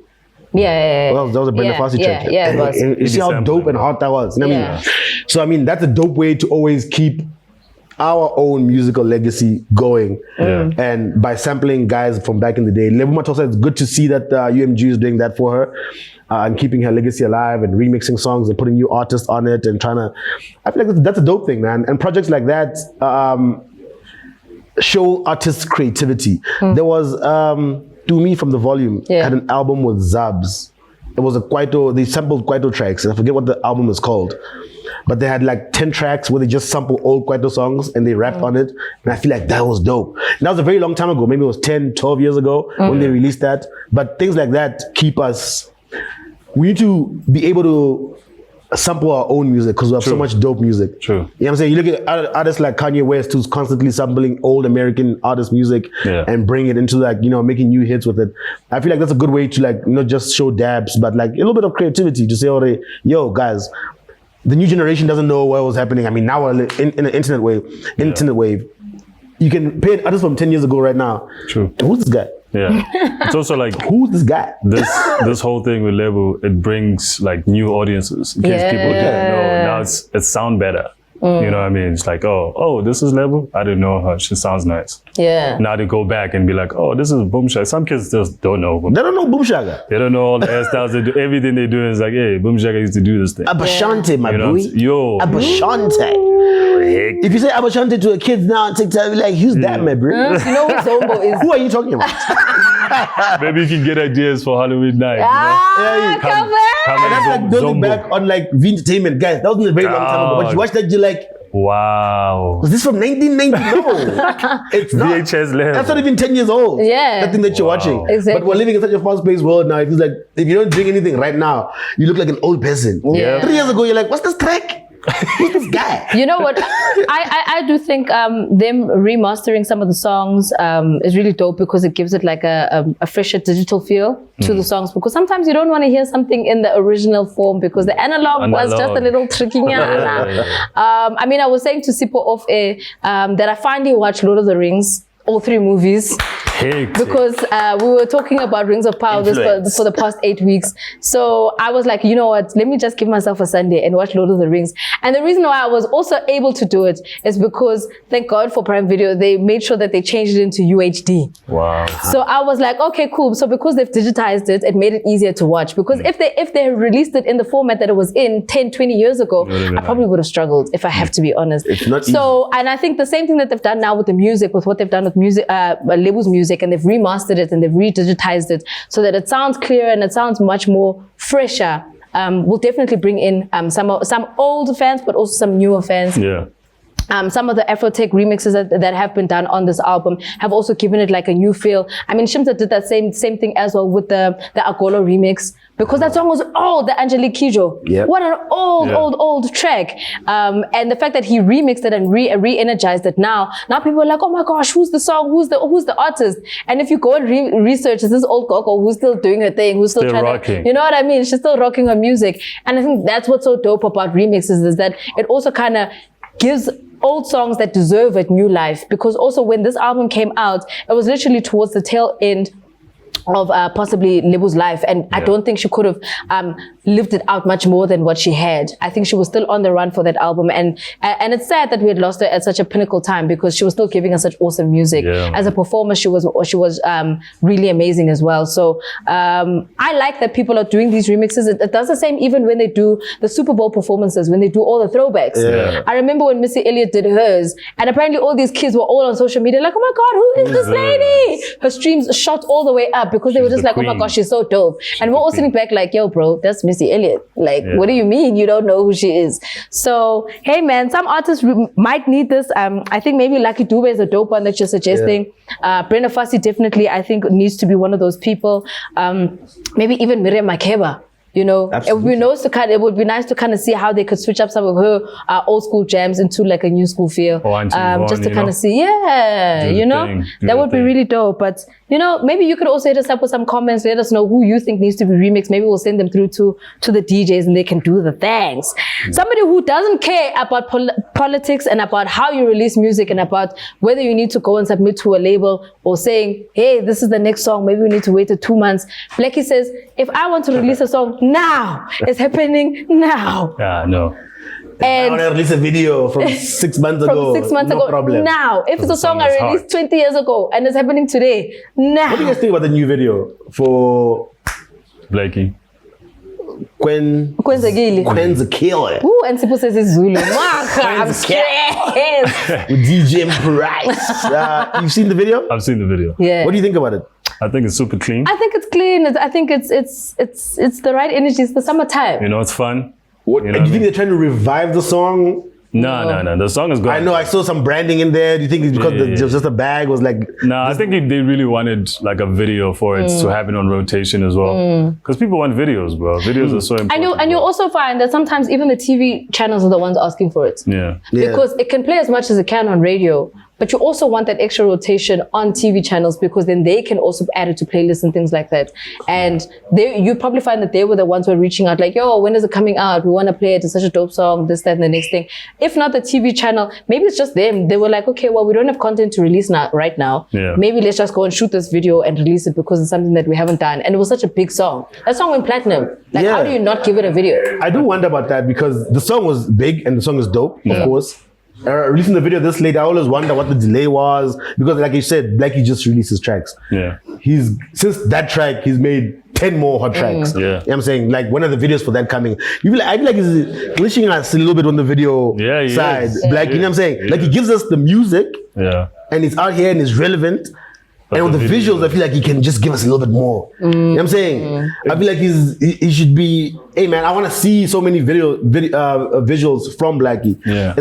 Well, that was a Brenda Fassie track. Yeah, it was. And you see how dope and hot that was. You know what I mean? So, I mean, that's a dope way to always keep our own musical legacy going, and by sampling guys from back in the day. Lebo Mathosa, it's good to see that UMG is doing that for her and keeping her legacy alive and remixing songs and putting new artists on it and trying to. I feel like that's a dope thing, man. And projects like that show artists' creativity. There was Tumi from The Volume had an album with Zabs. It was they sampled Kwaito tracks, and I forget what the album is called. But they had like 10 tracks where they just sample old Kwaito songs and they rapped on it. And I feel like that was dope. And that was a very long time ago. Maybe it was 10, 12 years ago when they released that. But things like that keep us... We need to be able to sample our own music because we have so much dope music. True. You know what I'm saying? You look at artists like Kanye West who's constantly sampling old American artist music and bring it into like, you know, making new hits with it. I feel like that's a good way to like, not just show dabs, but like a little bit of creativity to say, oh, yo, guys, the new generation doesn't know what was happening. I mean, now we're in an internet wave. You can pay an artist from 10 years ago right now. True. Who's this guy? Yeah. It's also like, who's this guy? This whole thing with Lebo, it brings like new audiences in case people didn't know. Now it sound better. You know what I mean? It's like, oh, this is Lebo? I didn't know her. She sounds nice. Yeah. Now they go back and be like, oh, this is Boom Shaka. Some kids just don't know. They don't know Boom Shaka. They don't know all the hairstyles. They do everything they do is like, hey, Boom Shaka used to do this thing. Abashante, my boy. Yo. Abashante. If you say Abashante to a kid now on TikTok, like, who's that, my bro? You know what Zombo is? Who are you talking about? Maybe you can get ideas for Halloween night. Come and that's like building back on like V Entertainment, guys. That was a very long time ago. But you watch that, you're like, wow. Was this from 1990? No. It's not. VHS level. That's not even 10 years old. Yeah. That thing that you're watching. Exactly. But we're living in such a fast-paced world now. It feels like if you don't drink anything right now, you look like an old person. Yeah. 3 years ago, you're like, what's this track? Who's this guy? You know what? I do think them remastering some of the songs is really dope because it gives it like a fresher digital feel to the songs, because sometimes you don't want to hear something in the original form because the analog was just a little tricky. I mean, I was saying to Sipho off air that I finally watched Lord of the Rings, all 3 movies. Because we were talking about Rings of Power for the past 8 weeks. So I was like, you know what, let me just give myself a Sunday and watch Lord of the Rings. And the reason why I was also able to do it is because, thank God for Prime Video, they made sure that they changed it into UHD. Wow. So I was like, okay, cool. So because they've digitized it, it made it easier to watch. Because if they released it in the format that it was in 10, 20 years ago, I probably would have struggled, if I have to be honest. It's not easy. And I think the same thing that they've done now with the music, with what they've done with music, Lebo's music, and they've remastered it and they've redigitized it so that it sounds clearer and it sounds much more fresher. Will definitely bring in some old fans, but also some newer fans. Yeah. Some of the Afrotech remixes that have been done on this album have also given it like a new feel. I mean, Shimza did that same thing as well with the Agolo remix, because that song was old, the Angelique Kidjo. Yep. What an old track. And the fact that he remixed it and re-energized it now people are like, oh my gosh, who's the song? Who's the artist? And if you go and research, is this old Gogo who's still doing her thing, who's still trying to, you know what I mean? She's still rocking her music. And I think that's what's so dope about remixes, is that it also kind of gives old songs that deserve it new life. Because also when this album came out, it was literally towards the tail end possibly Lebo's life, and I don't think she could have lived it out much more than what she had. I think she was still on the run for that album, and it's sad that we had lost her at such a pinnacle time because she was still giving us such awesome music. As a performer, she was really amazing as well. So I like that people are doing these remixes. It does the same even when they do the Super Bowl performances, when they do all the throwbacks. I remember when Missy Elliott did hers, and apparently all these kids were all on social media like, oh my God, who is this lady? Her streams shot all the way up because they were just like, queen. Oh my gosh, she's so dope. And we're all sitting back like, yo, bro, that's Missy Elliott. Like, what do you mean you don't know who she is? So, hey man, some artists might need this. I think maybe Lucky Dube is a dope one that you're suggesting. Brenda Fassie definitely, I think, needs to be one of those people. Maybe even Miriam Makeba. You know, it would be nice to kind of see how they could switch up some of her old school jams into like a new school feel. Just to kind of see, that would be really dope. But you know, maybe you could also hit us up with some comments. Let us know who you think needs to be remixed. Maybe we'll send them through to the DJs and they can do the things. Somebody who doesn't care about politics and about how you release music and about whether you need to go and submit to a label or saying, hey, this is the next song. Maybe we need to wait 2 months. Blxckie says, if I want to release a song now, it's happening now. And I want to release a video from 6 months ago. No problem. Now, if it's a song I released 20 years ago and it's happening today, now. What do you guys think about the new video for Blxckie? Kwenzekile. Ooh, and Sipo says it's Zulu. I'm stressed. With DJ Price. You've seen the video? I've seen the video. Yeah. What do you think about it? I think it's super clean. I think it's clean. I think it's the right energy. It's the summertime. You know, it's fun. What, do you think they're trying to revive the song? No. The song is good. I know. I saw some branding in there. Do you think it's because just a bag was like? No, I think they really wanted like a video for it to have it on rotation as well. Because people want videos, bro. Videos are so important. And you'll also find that sometimes even the TV channels are the ones asking for it. Yeah. Because it can play as much as it can on radio. But you also want that extra rotation on TV channels because then they can also add it to playlists and things like that. And you probably find that they were the ones who are reaching out like, yo, when is it coming out? We want to play it. It's such a dope song, this, that, and the next thing. If not the TV channel, maybe it's just them. They were like, okay, well, we don't have content to release right now. Yeah. Maybe let's just go and shoot this video and release it because it's something that we haven't done. And it was such a big song. That song went platinum. Like, how do you not give it a video? I do wonder about that because the song was big and the song is dope, of course. Releasing the video this late, I always wonder what the delay was because, like you said, Blxckie just released his tracks. Yeah, since that track, he's made 10 more hot tracks. Yeah, you know what I'm saying, like, when are the videos for that coming? I feel like he's glitching us a little bit on the video side. Blxckie, you know what I'm saying? Like, he gives us the music, and it's out here and it's relevant. And on the visuals, I feel like he can just give us a little bit more. You know what I'm saying? I feel like he should be. Hey man, I want to see so many visuals from Blxckie. Yeah.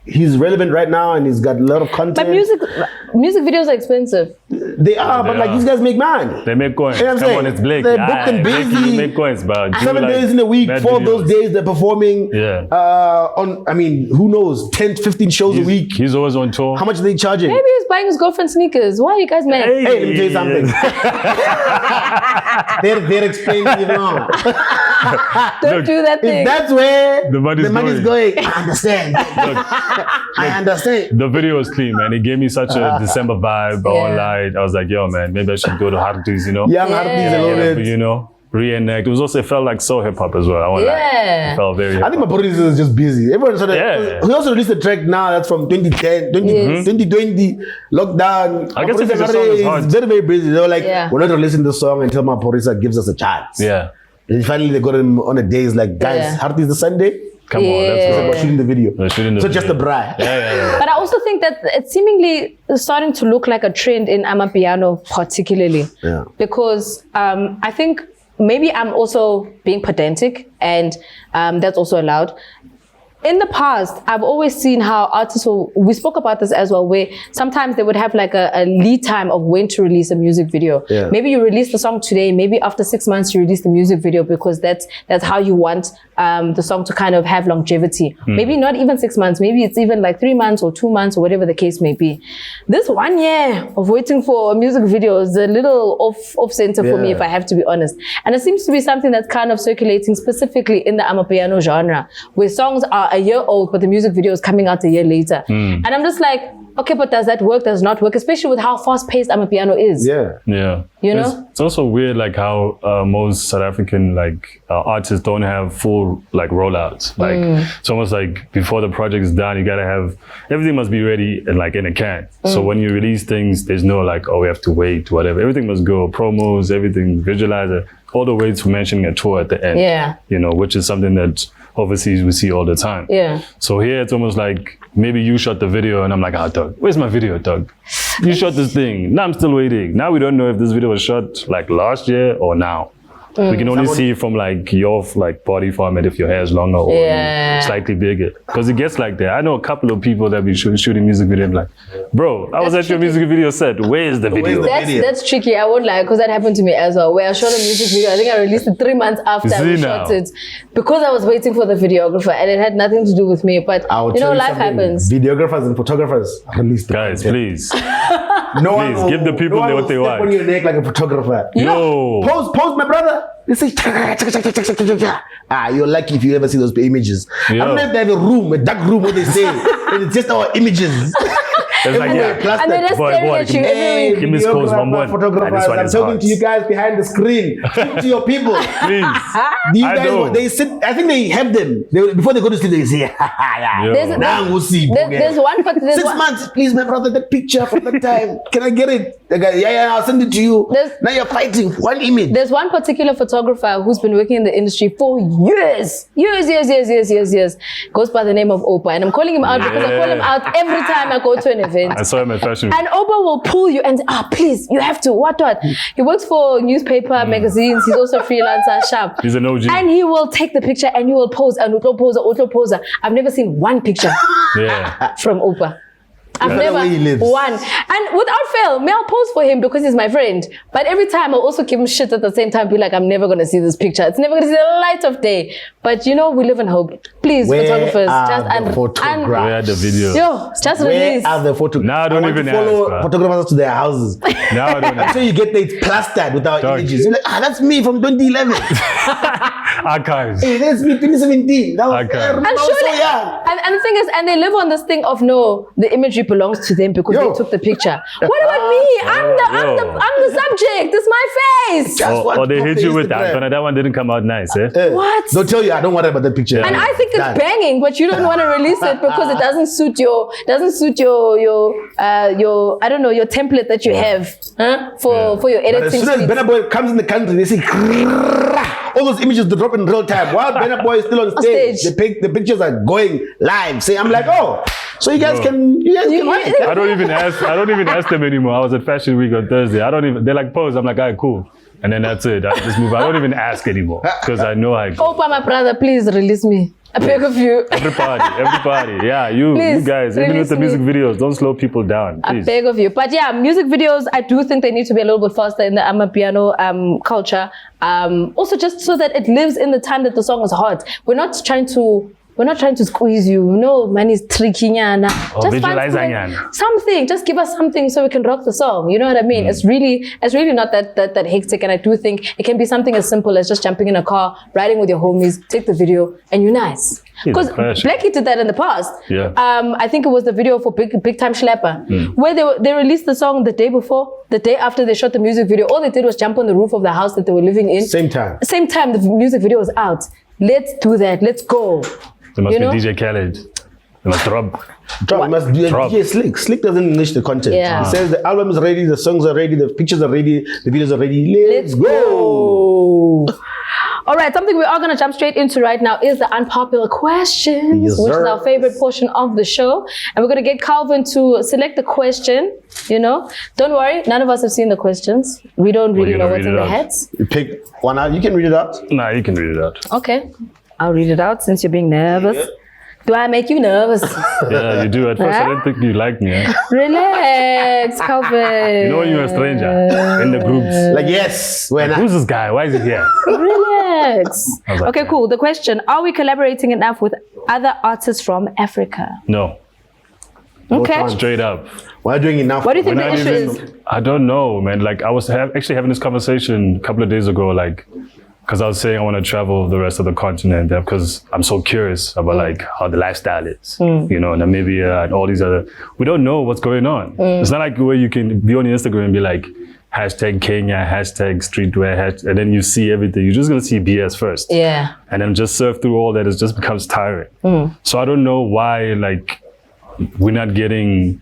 He's relevant right now and he's got a lot of content. But music videos are expensive. They are, but like these guys make money. They make coins. You know Come on, it's Blxckie. They're booked and busy. They make coins, but 7 days in a week, 4 of those days they're performing who knows, 10 to 15 shows a week. He's always on tour. How much are they charging? Maybe he's buying his girlfriend sneakers. Why are you guys mad? Hey, let me tell you something. they're explaining it wrong. Don't do that thing. If that's where the money's going, I understand. I understand. The video was clean, man. It gave me such a December vibe online. I was like, yo, man, maybe I should go to Harties, you know? Young Harties a little bit. You know, reenact. It felt like so hip hop as well. I won't lie. It felt very hip-hop. I think my producer is just busy. Everyone he also released a track now that's from 2010, 2020, lockdown. I guess the song is hard. Very, very busy. They were like, we're not releasing this song until my producer gives us a chance. Yeah. And finally they got him on a day. It's like, guys, Harties the Sunday. Come on, let's go. We're shooting the video. So just the bra. Yeah. But I also think that it's seemingly starting to look like a trend in Amapiano particularly. Yeah. Because I think maybe I'm also being pedantic and that's also allowed. In the past, I've always seen how artists we spoke about this as well, where sometimes they would have like a lead time of when to release a music video. Yeah. Maybe you release the song today, maybe after 6 months you release the music video because that's how you want the song to kind of have longevity. Maybe not even 6 months, maybe it's even like 3 months or 2 months or whatever the case may be. This 1 year of waiting for a music video is a little off center for me, if I have to be honest. And it seems to be something that's kind of circulating specifically in the Amapiano genre, where songs are a year old, but the music video is coming out a year later. And I'm just like, okay, but does that work? Does not work? Especially with how fast-paced Amapiano is. Yeah. You know? It's also weird, like how most South African artists don't have full rollouts. Like it's almost like before the project is done, you gotta have everything must be ready and in a can. So when you release things, there's no we have to wait, whatever. Everything must go, promos, everything, visualizer, all the way to mentioning a tour at the end. Yeah. You know, which is something that overseas we see all the time. Yeah. So here it's almost like maybe you shot the video and I'm like, dog, where's my video, dog? You shot this thing. Now I'm still waiting. Now we don't know if this video was shot last year or now. We can only see from your body format if your hair is longer or slightly bigger. Because it gets like that. I know a couple of people that be shooting music videos like, bro, I was at your music video set. Where's the video? That's tricky. I won't lie, because that happened to me as well. Where I shot a music video, I think I released it 3 months after I shot it, because I was waiting for the videographer, and it had nothing to do with me. But life happens. Videographers and photographers, release the guys, content. please. Please give the people what they want. On your neck like a photographer. Yo, pose, my brother. They say, you're lucky if you ever see those images. I don't know if they have a dark room, what they say. It's just our images. It's and they're just staring at you every week. Give me scores 1-1. Photographers, I'm talking to you guys behind the screen. Speak to your people. Please. They sit, I think they have them. Before they go to sleep, they say, now we'll see. There's one 6 months, please, my brother, that picture from that time. Can I get it? The guy, I'll send it to you. Now you're fighting one image. There's one particular photographer who's been working in the industry for years. Goes by the name of Opa. And I'm calling him out because I call him out every time I go to an event. I saw him at fashion. And Oba will pull you and please, you have to, what. He works for newspaper, magazines. He's also a freelancer, sharp. He's an OG. And he will take the picture and he will pose, and auto poser. I've never seen one picture from Opa. I've never one. And without fail, I'll pose for him because he's my friend. But every time I'll also give him shit at the same time, be like, I'm never going to see this picture. It's never going to see the light of day. But we live in hope. Please, photographers, where are the videos? Just release. Where are the photographers? Now I don't even follow photographers to their houses. Now I don't know. So you get it plastered with our images. You're like, that's me from 2011. Archives. Hey, that's me 2017. That was so young. And the thing is, and they live on this thing of the imagery belongs to them because they took the picture. What about me? I'm the subject. It's my face. Or they hit you with that. That one didn't come out nice, eh? What? Don't tell you. I don't worry about that picture. And I think it's banging, but you don't want to release it because it doesn't suit your I don't know, your template that you have for your editing. But as soon as Burna Boy comes in the country, they say all those images they drop in real time. While Burna Boy is still on stage. The pictures are going live. I'm like, so you guys can wait. I don't even ask them anymore. I was at Fashion Week on Thursday. They're like, pose. I'm like, all right, cool. And then that's it. I just move. I don't even ask anymore because I know I. Opa, my brother, please release me. I beg of you. Everybody. Yeah, you guys, even with the music videos, don't slow people down. Please. I beg of you. But music videos, I do think they need to be a little bit faster in the Amapiano culture. Also, just so that it lives in the time that the song is hot. We're not trying to squeeze you. Man is tricky. Just find something. Just give us something so we can rock the song. You know what I mean? It's really not that hectic. And I do think it can be something as simple as just jumping in a car, riding with your homies, take the video, and you're nice. Because Blxckie did that in the past. Yeah. I think it was the video for Big Time Schlepper, where they released the song the day after they shot the music video. All they did was jump on the roof of the house that they were living in. Same time the music video was out. Let's do that. Let's go. There must be DJ Khaled. There must drop. Must be DJ Slick. Slick doesn't niche the content. He says the album is ready, the songs are ready, the pictures are ready, the videos are ready. Let's go. All right, something we are going to jump straight into right now is the unpopular questions, which is our favorite portion of the show. And we're going to get Calvin to select the question. Don't worry, none of us have seen the questions. We don't really know what's in the heads. You pick one out. You can read it out. Nah, you can read it out. Okay. I'll read it out since you're being nervous. Yeah. Do I make you nervous? Yeah, you do. At first, I didn't think you liked me. Relax, Calvin. You know when you're a stranger in the groups. Like, yes. Who's this guy? Why is he here? Relax. Okay, cool. The question, are we collaborating enough with other artists from Africa? No. Okay. Straight up. We're doing enough. What do you think the issue is? I don't know, man. Like, I was actually having this conversation a couple of days ago. Like, because I was saying I want to travel the rest of the continent because I'm so curious about like how the lifestyle is, you know, Namibia and all these other, we don't know what's going on. It's not like where you can be on Instagram and be like, hashtag Kenya, hashtag streetwear, and then you see everything. You're just going to see BS first. Yeah. And then just surf through all that. It just becomes tiring. So I don't know why, like, we're not getting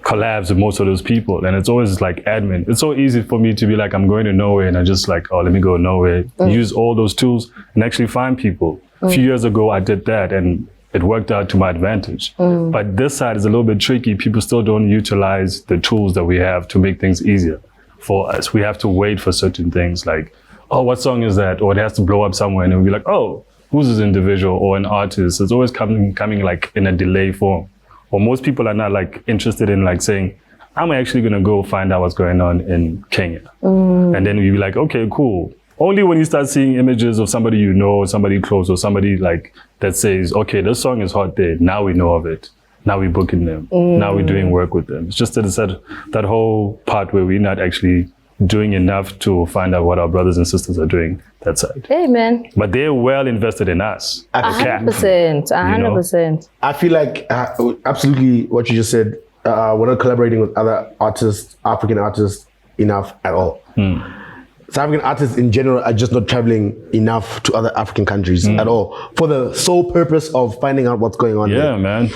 collabs with most of those people. And it's always like admin. It's so easy for me to be like, I'm going to nowhere and I just like, oh, let me go nowhere. Use all those tools and actually find people. A few years ago, I did that and it worked out to my advantage. But this side is a little bit tricky. People still don't utilize the tools that we have to make things easier for us. We have to wait for certain things like, oh, what song is that? Or it has to blow up somewhere and we'll be like, oh, who's this individual or an artist? It's always coming like in a delay form. Or most people are not like interested in like saying, I'm actually gonna go find out what's going on in Kenya. And then you'll be like, okay, cool. Only when you start seeing images of somebody you know, somebody close, or somebody like that says, okay, this song is hot there. Now we know of it. Now we're booking them. Now we're doing work with them. It's just that whole part where we're not actually doing enough to find out what our brothers and sisters are doing that side. Hey, man. But they're well invested in us. 100%. I feel like absolutely what you just said, we're not collaborating with other artists, African artists, enough at all. South African artists in general are just not traveling enough to other African countries at all for the sole purpose of finding out what's going on. Yeah, man.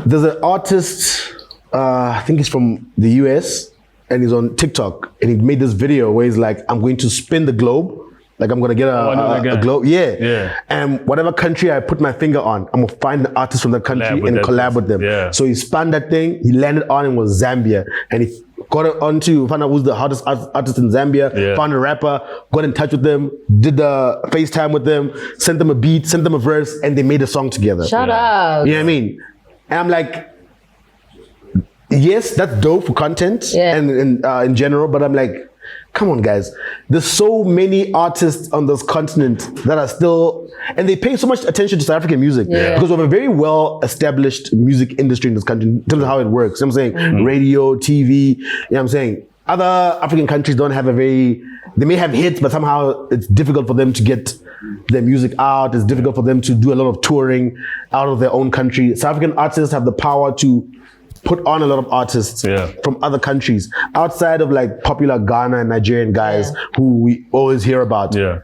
There's an artist, I think he's from the US, and he's on TikTok, and he made this video where he's like, I'm going to spin the globe. Like I'm gonna get a globe. Yeah. And whatever country I put my finger on, I'm gonna find an artist from that country and collab with them. Yeah. So he spun that thing, he landed on and was Zambia. And he got it onto, found out who's the hottest artist in Zambia, found a rapper, got in touch with them, did the FaceTime with them, sent them a beat, sent them a verse, and they made a song together. Shout out. You know what I mean? And I'm like, yes, that's dope for content and in general, but I'm like, come on, guys. There's so many artists on this continent that are still, and they pay so much attention to South African music because we have a very well-established music industry in this country in terms of how it works. You know what I'm saying? Radio, TV, you know what I'm saying? Other African countries don't have they may have hits, but somehow it's difficult for them to get their music out. It's difficult for them to do a lot of touring out of their own country. South African artists have the power to put on a lot of artists from other countries outside of like popular Ghana and Nigerian guys who we always hear about. Yeah.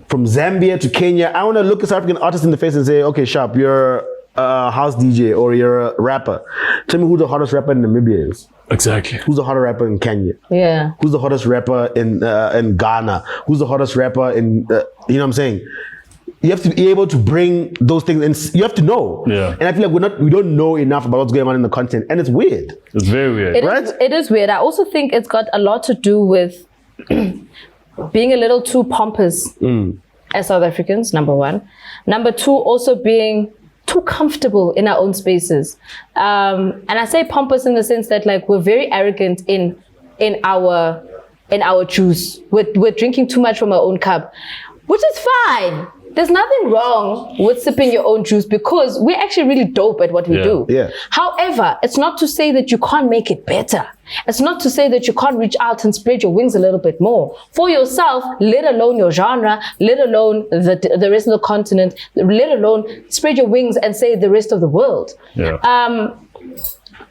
From Zambia to Kenya, I want to look at South African artists in the face and say, okay, Sharp, you're a house DJ or you're a rapper. Tell me who the hottest rapper in Namibia is. Exactly. Who's the hottest rapper in Kenya? Yeah. Who's the hottest rapper in Ghana? Who's the hottest rapper in, you know what I'm saying? You have to be able to bring those things and you have to know. Yeah. And I feel like we don't know enough about what's going on in the content, and it's weird. It's very weird. It is weird. I also think it's got a lot to do with being a little too pompous as South Africans, number one. Number two, also being too comfortable in our own spaces. And I say pompous in the sense that like we're very arrogant in our juice. We're drinking too much from our own cup, which is fine. There's nothing wrong with sipping your own juice because we're actually really dope at what we do. Yeah. However, it's not to say that you can't make it better. It's not to say that you can't reach out and spread your wings a little bit more for yourself, let alone your genre, let alone the rest of the continent, let alone spread your wings and say the rest of the world. Yeah.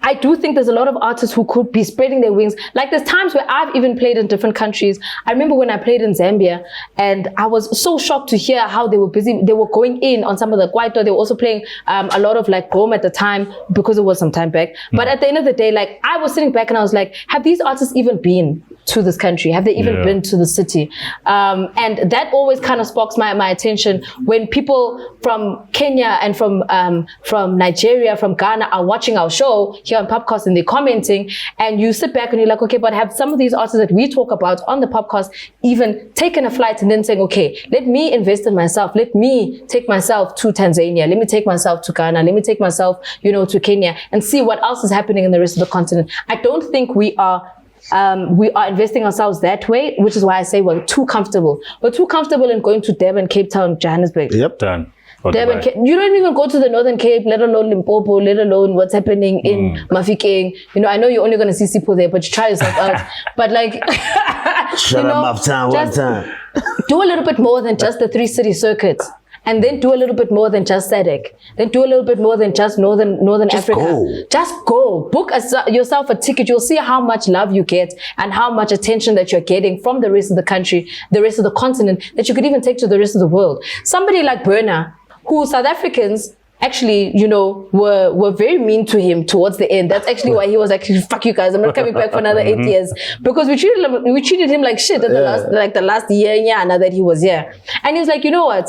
I do think there's a lot of artists who could be spreading their wings. Like there's times where I've even played in different countries. I remember when I played in Zambia and I was so shocked to hear how they were busy. They were going in on some of the kwaito. They were also playing a lot of like Gqom at the time because it was some time back. But at the end of the day, like I was sitting back and I was like, have these artists even been to this country? Have they even been to the city? And that always kind of sparks my attention when people from Kenya and from Nigeria, from Ghana are watching our show here on POPcast and they're commenting, and you sit back and you're like, okay, but have some of these artists that we talk about on the POPcast even taken a flight and then saying, okay, let me invest in myself. Let me take myself to Tanzania. Let me take myself to Ghana. Let me take myself, to Kenya and see what else is happening in the rest of the continent. I don't think we are investing ourselves that way, which is why I say we're too comfortable. We're too comfortable in going to Durban, Cape Town, Johannesburg. Yep, done. Durban, you don't even go to the Northern Cape, let alone Limpopo, let alone what's happening in Mafikeng. I know you're only going to see Sipho there, but you try yourself out. But like, shut up, time, one time. do a little bit more than just the 3 city circuits. And then do a little bit more than just SADC. Then do a little bit more than just Northern Africa. Just go. Book yourself a ticket. You'll see how much love you get and how much attention that you're getting from the rest of the country, the rest of the continent, that you could even take to the rest of the world. Somebody like Burna, who South Africans actually, were very mean to him towards the end. That's actually why he was like, fuck you guys, I'm not coming back for another 8 years. Because we treated him like shit at the last year that he was here. And he was like, you know what?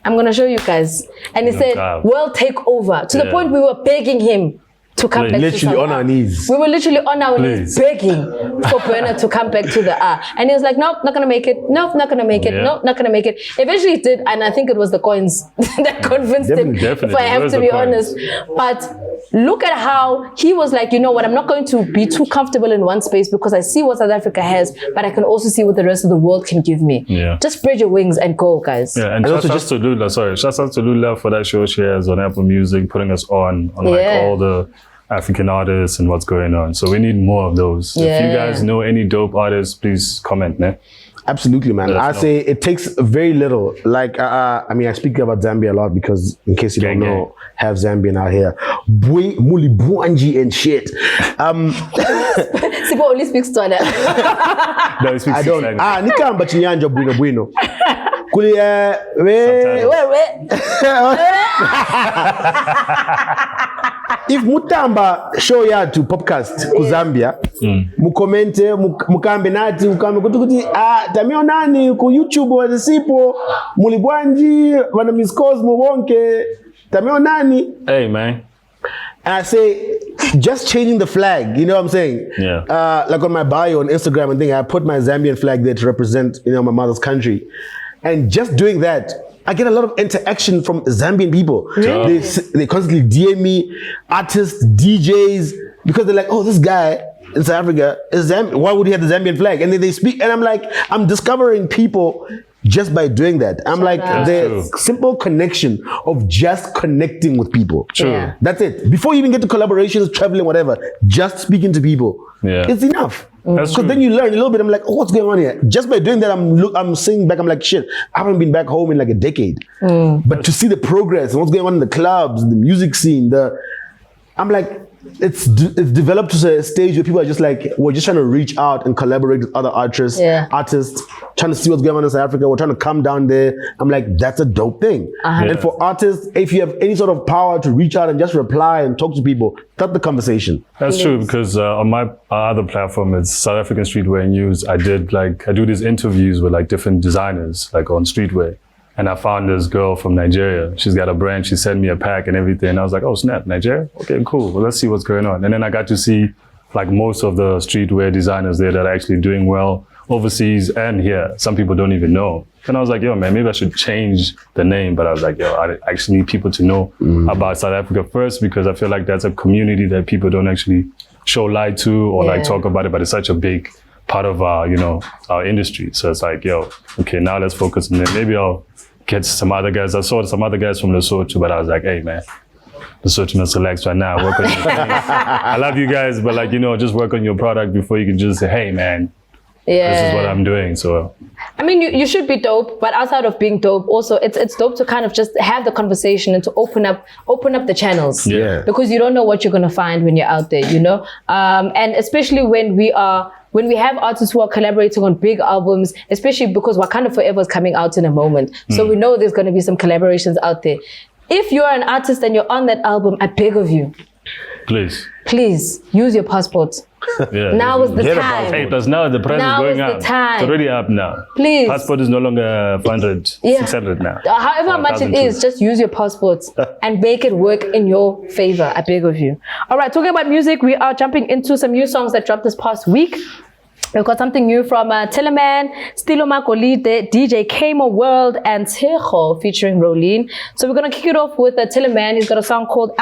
I'm going to show you guys. And he said, world take over. To the point we were begging him to come back literally to on our knees. We were literally on our knees begging for Burna to come back to the R. And he was like, nope, not going to make it. Nope, not going to make it. Nope, not going to make it. Eventually he did. And I think it was the coins that convinced him, if I have to be honest. But look at how he was like, you know what, I'm not going to be too comfortable in one space because I see what South Africa has, but I can also see what the rest of the world can give me. Yeah. Just spread your wings and go, guys. Yeah, and shout out to Lula, shout out to Lula for that show she has on Apple Music, putting us on like all the African artists and what's going on. So we need more of those. If you guys know any dope artists, please comment, ne? Absolutely, man. I say it takes very little. Like, I mean, I speak about Zambia a lot because, in case you don't know, have Zambian out here. Bui, muli, buanji and shit. Sipo only speaks Tswana. No, he speaks I don't. Nikamba chinyanja bueno. Kuli, if mutamba show ya to POPcast ku Zambia, mukomente, mukambe nati, mukambe kuti tamio nani ku YouTube wa sipo, mulibwanji, wana Miss Cosmo wonke, tamio nani. Hey, man. And I say, just changing the flag, you know what I'm saying? Yeah. Like on my bio on Instagram and thing, I put my Zambian flag there to represent, my mother's country. And just doing that, I get a lot of interaction from Zambian people. Really? They constantly DM me, artists, DJs, because they're like, oh, this guy in South Africa is Zambian. Why would he have the Zambian flag? And then they speak, and I'm like, I'm discovering people just by doing that. I'm like, the simple connection of just connecting with people. True. That's it. Before you even get to collaborations, traveling, whatever, just speaking to people. It's enough. Because then you learn a little bit. I'm like, oh, what's going on here? Just by doing that, I'm sitting back. I'm like, shit, I haven't been back home in like a decade. But to see the progress and what's going on in the clubs, the music scene, I'm like, it's developed to a stage where people are just like, we're just trying to reach out and collaborate with other artists, trying to see what's going on in South Africa. We're trying to come down there. I'm like, that's a dope thing. And for artists, if you have any sort of power to reach out and just reply and talk to people, start the conversation. That's true, because on my other platform, it's South African Streetwear News. I do these interviews with like different designers, like on streetwear. And I found this girl from Nigeria. She's got a brand. She sent me a pack and everything. And I was like, oh, snap, Nigeria? Okay, cool. Well, let's see what's going on. And then I got to see like most of the streetwear designers there that are actually doing well overseas and here. Some people don't even know. And I was like, yo, man, maybe I should change the name. But I was like, yo, I actually need people to know about South Africa first, because I feel like that's a community that people don't actually show light to or like talk about it. But it's such a big part of our, our industry. So it's like, yo, okay, now let's focus on it. Maybe I'll get some other guys. I saw some other guys from Lesotho, but I was like, hey, man, Lesotho no selects right now. Work on your thing. I love you guys, but like, just work on your product before you can just say, hey, man, this is what I'm doing. So, I mean, you should be dope, but outside of being dope, also it's dope to kind of just have the conversation and to open up the channels. Yeah. Because you don't know what you're gonna find when you're out there, and especially when we have artists who are collaborating on big albums, especially because Wakanda Forever is coming out in a moment. So we know there's going to be some collaborations out there. If you're an artist and you're on that album, I beg of you, please use your passport. Now is the time. Hey, plus now the price is going up. It's already up now. Please. Passport is no longer 500, 600 now. However much it is, just use your passport and make it work in your favor. I beg of you. All right, talking about music, we are jumping into some new songs that dropped this past week. We've got something new from Tellaman, Stilo, magolide, DJ Kaymo World, and Tshego featuring Rolene. So we're going to kick it off with Tellaman. He's got a song called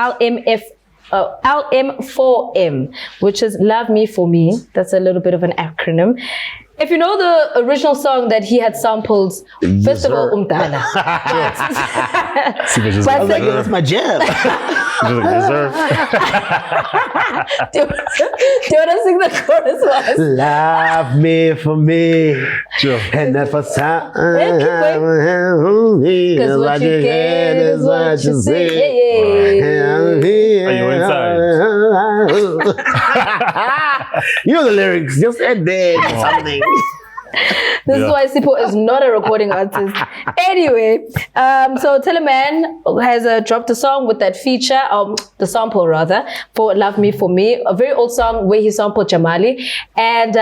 LM4M, which is Love Me For Me. That's a little bit of an acronym. If you know the original song that he had sampled, first of all, Umdala. That's my jam. Do you want to sing the chorus once? Love me for me. Sure. And that for time. Because what you get is what you see. Are you inside? You know the lyrics, just add there something. This is why Sipho is not a recording artist. Anyway, so Tellaman has dropped a song with that feature, the sample rather, for Love Me For Me, a very old song where he sampled Jamali. And,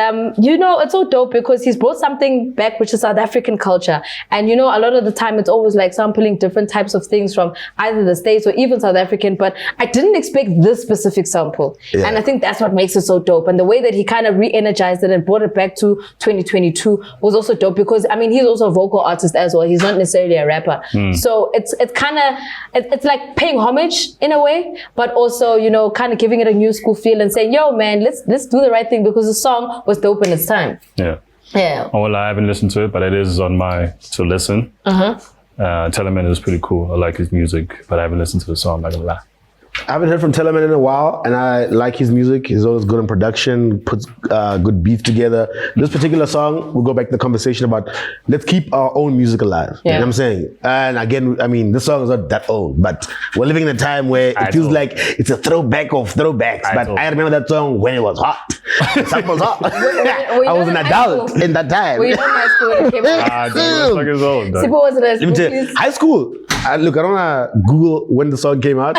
it's so dope because he's brought something back, which is South African culture. And, a lot of the time it's always like sampling different types of things from either the States or even South African, but I didn't expect this specific sample. Yeah. And I think that's what makes it so dope. And the way that he kind of re-energized it and brought it back to 2022 was also dope because he's also a vocal artist as well. He's not necessarily a rapper. So it's kind of it's like paying homage in a way, but also kind of giving it a new school feel and saying, yo man, let's do the right thing because the song was dope in its time. Yeah. Oh, well, I haven't listened to it, but it is on my to listen. Tellaman is pretty cool. I like his music, but I haven't listened to the song, I'm not gonna lie. I haven't heard from Tellaman in a while, and I like his music. He's always good in production, puts good beats together. This particular song, we'll go back to the conversation about let's keep our own music alive. You know what I'm saying? And again, this song is not that old, but we're living in a time where it feels like it's a throwback of throwbacks. I remember that song when it was hot. The song was hot. I was an adult in that time. Were you not in high school when it came out? That song is old. Sipho was in high school, please. High school. I don't want to Google when the song came out.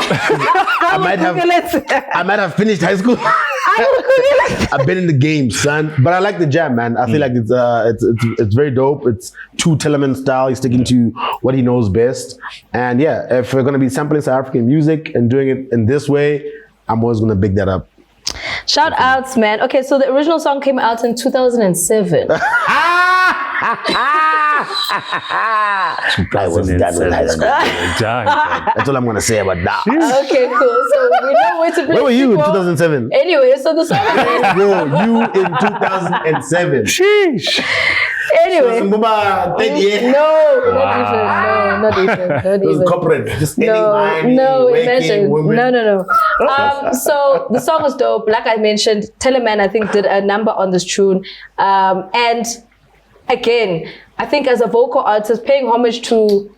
I might have finished high school. I've been in the game, son. But I like the jam, man. I feel like it's very dope. It's true Tellaman style. He's sticking to what he knows best. And yeah, if we're gonna be sampling South African music and doing it in this way, I'm always gonna big that up. Shout outs, man. Okay, so the original song came out in 2007. I was done with high school. That's all I'm gonna say about that. Okay, cool. So we know where to bring. Where were you in 2007? Anyway, so the song. You in 2007. Sheesh. Anyway. No, not even. Not even. Corporate. Just imagine. No. So the song is dope. Like I mentioned, Tellaman, I think, did a number on this tune. And again, I think as a vocal artist, paying homage to,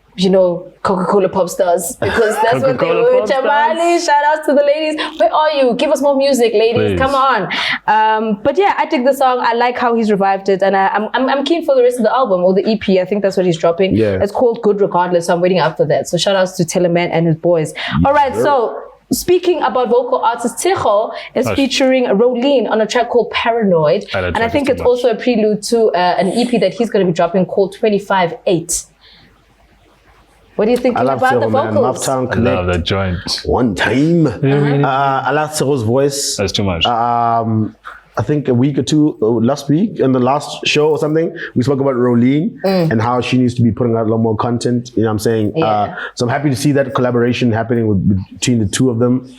Coca-Cola pop stars, because that's what they were. Jamali, shout out to the ladies. Where are you? Give us more music, ladies. Please. Come on. But yeah, I dig the song. I like how he's revived it, and I'm keen for the rest of the album or the EP. I think that's what he's dropping. Yeah. It's called Good Regardless. So I'm waiting out for that. So shout outs to Tellaman and his boys. All right, so. Speaking about vocal artist, Tshego is featuring Rolene on a track called Paranoid. And I think it's also a prelude to an EP that he's going to be dropping called 25/8. What do you think about Tshego, the vocals? I love that joint. One time. I love Tshego's voice. That's too much. I think a week or two last week in the last show or something, we spoke about Rolene and how she needs to be putting out a lot more content. You know what I'm saying? Yeah. So I'm happy to see that collaboration happening between the two of them.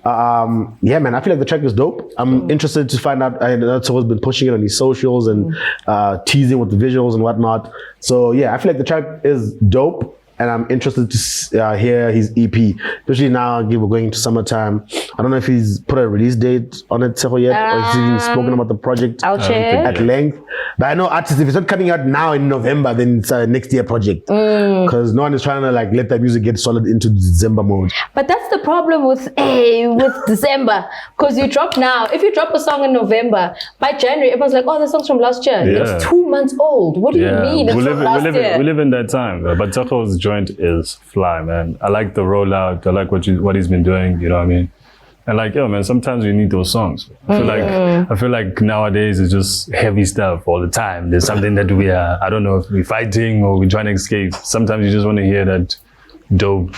Yeah, man, I feel like the track is dope. I'm interested to find out. I know Tsego's been pushing it on his socials and teasing with the visuals and whatnot. So yeah, I feel like the track is dope. And I'm interested to hear his EP, especially now we're going into summertime. I don't know if he's put a release date on it, Tshego, yet, or if he's spoken about the project at length. But I know artists, if it's not coming out now in November, then it's a next year project. Because no one is trying to let that music get solid into December mode. But that's the problem with December. Because you drop now, if you drop a song in November, by January, everyone's like, oh, the song's from last year. Yeah. It's 2 months old. What do you mean it's from last year? We live in that time. But Tsego's joint is fly, man. I like the rollout. I like what he's been doing. You know what I mean? And man, sometimes we need those songs. I feel like nowadays it's just heavy stuff all the time. There's something that we are, I don't know if we're fighting or we're trying to escape. Sometimes you just want to hear that dope,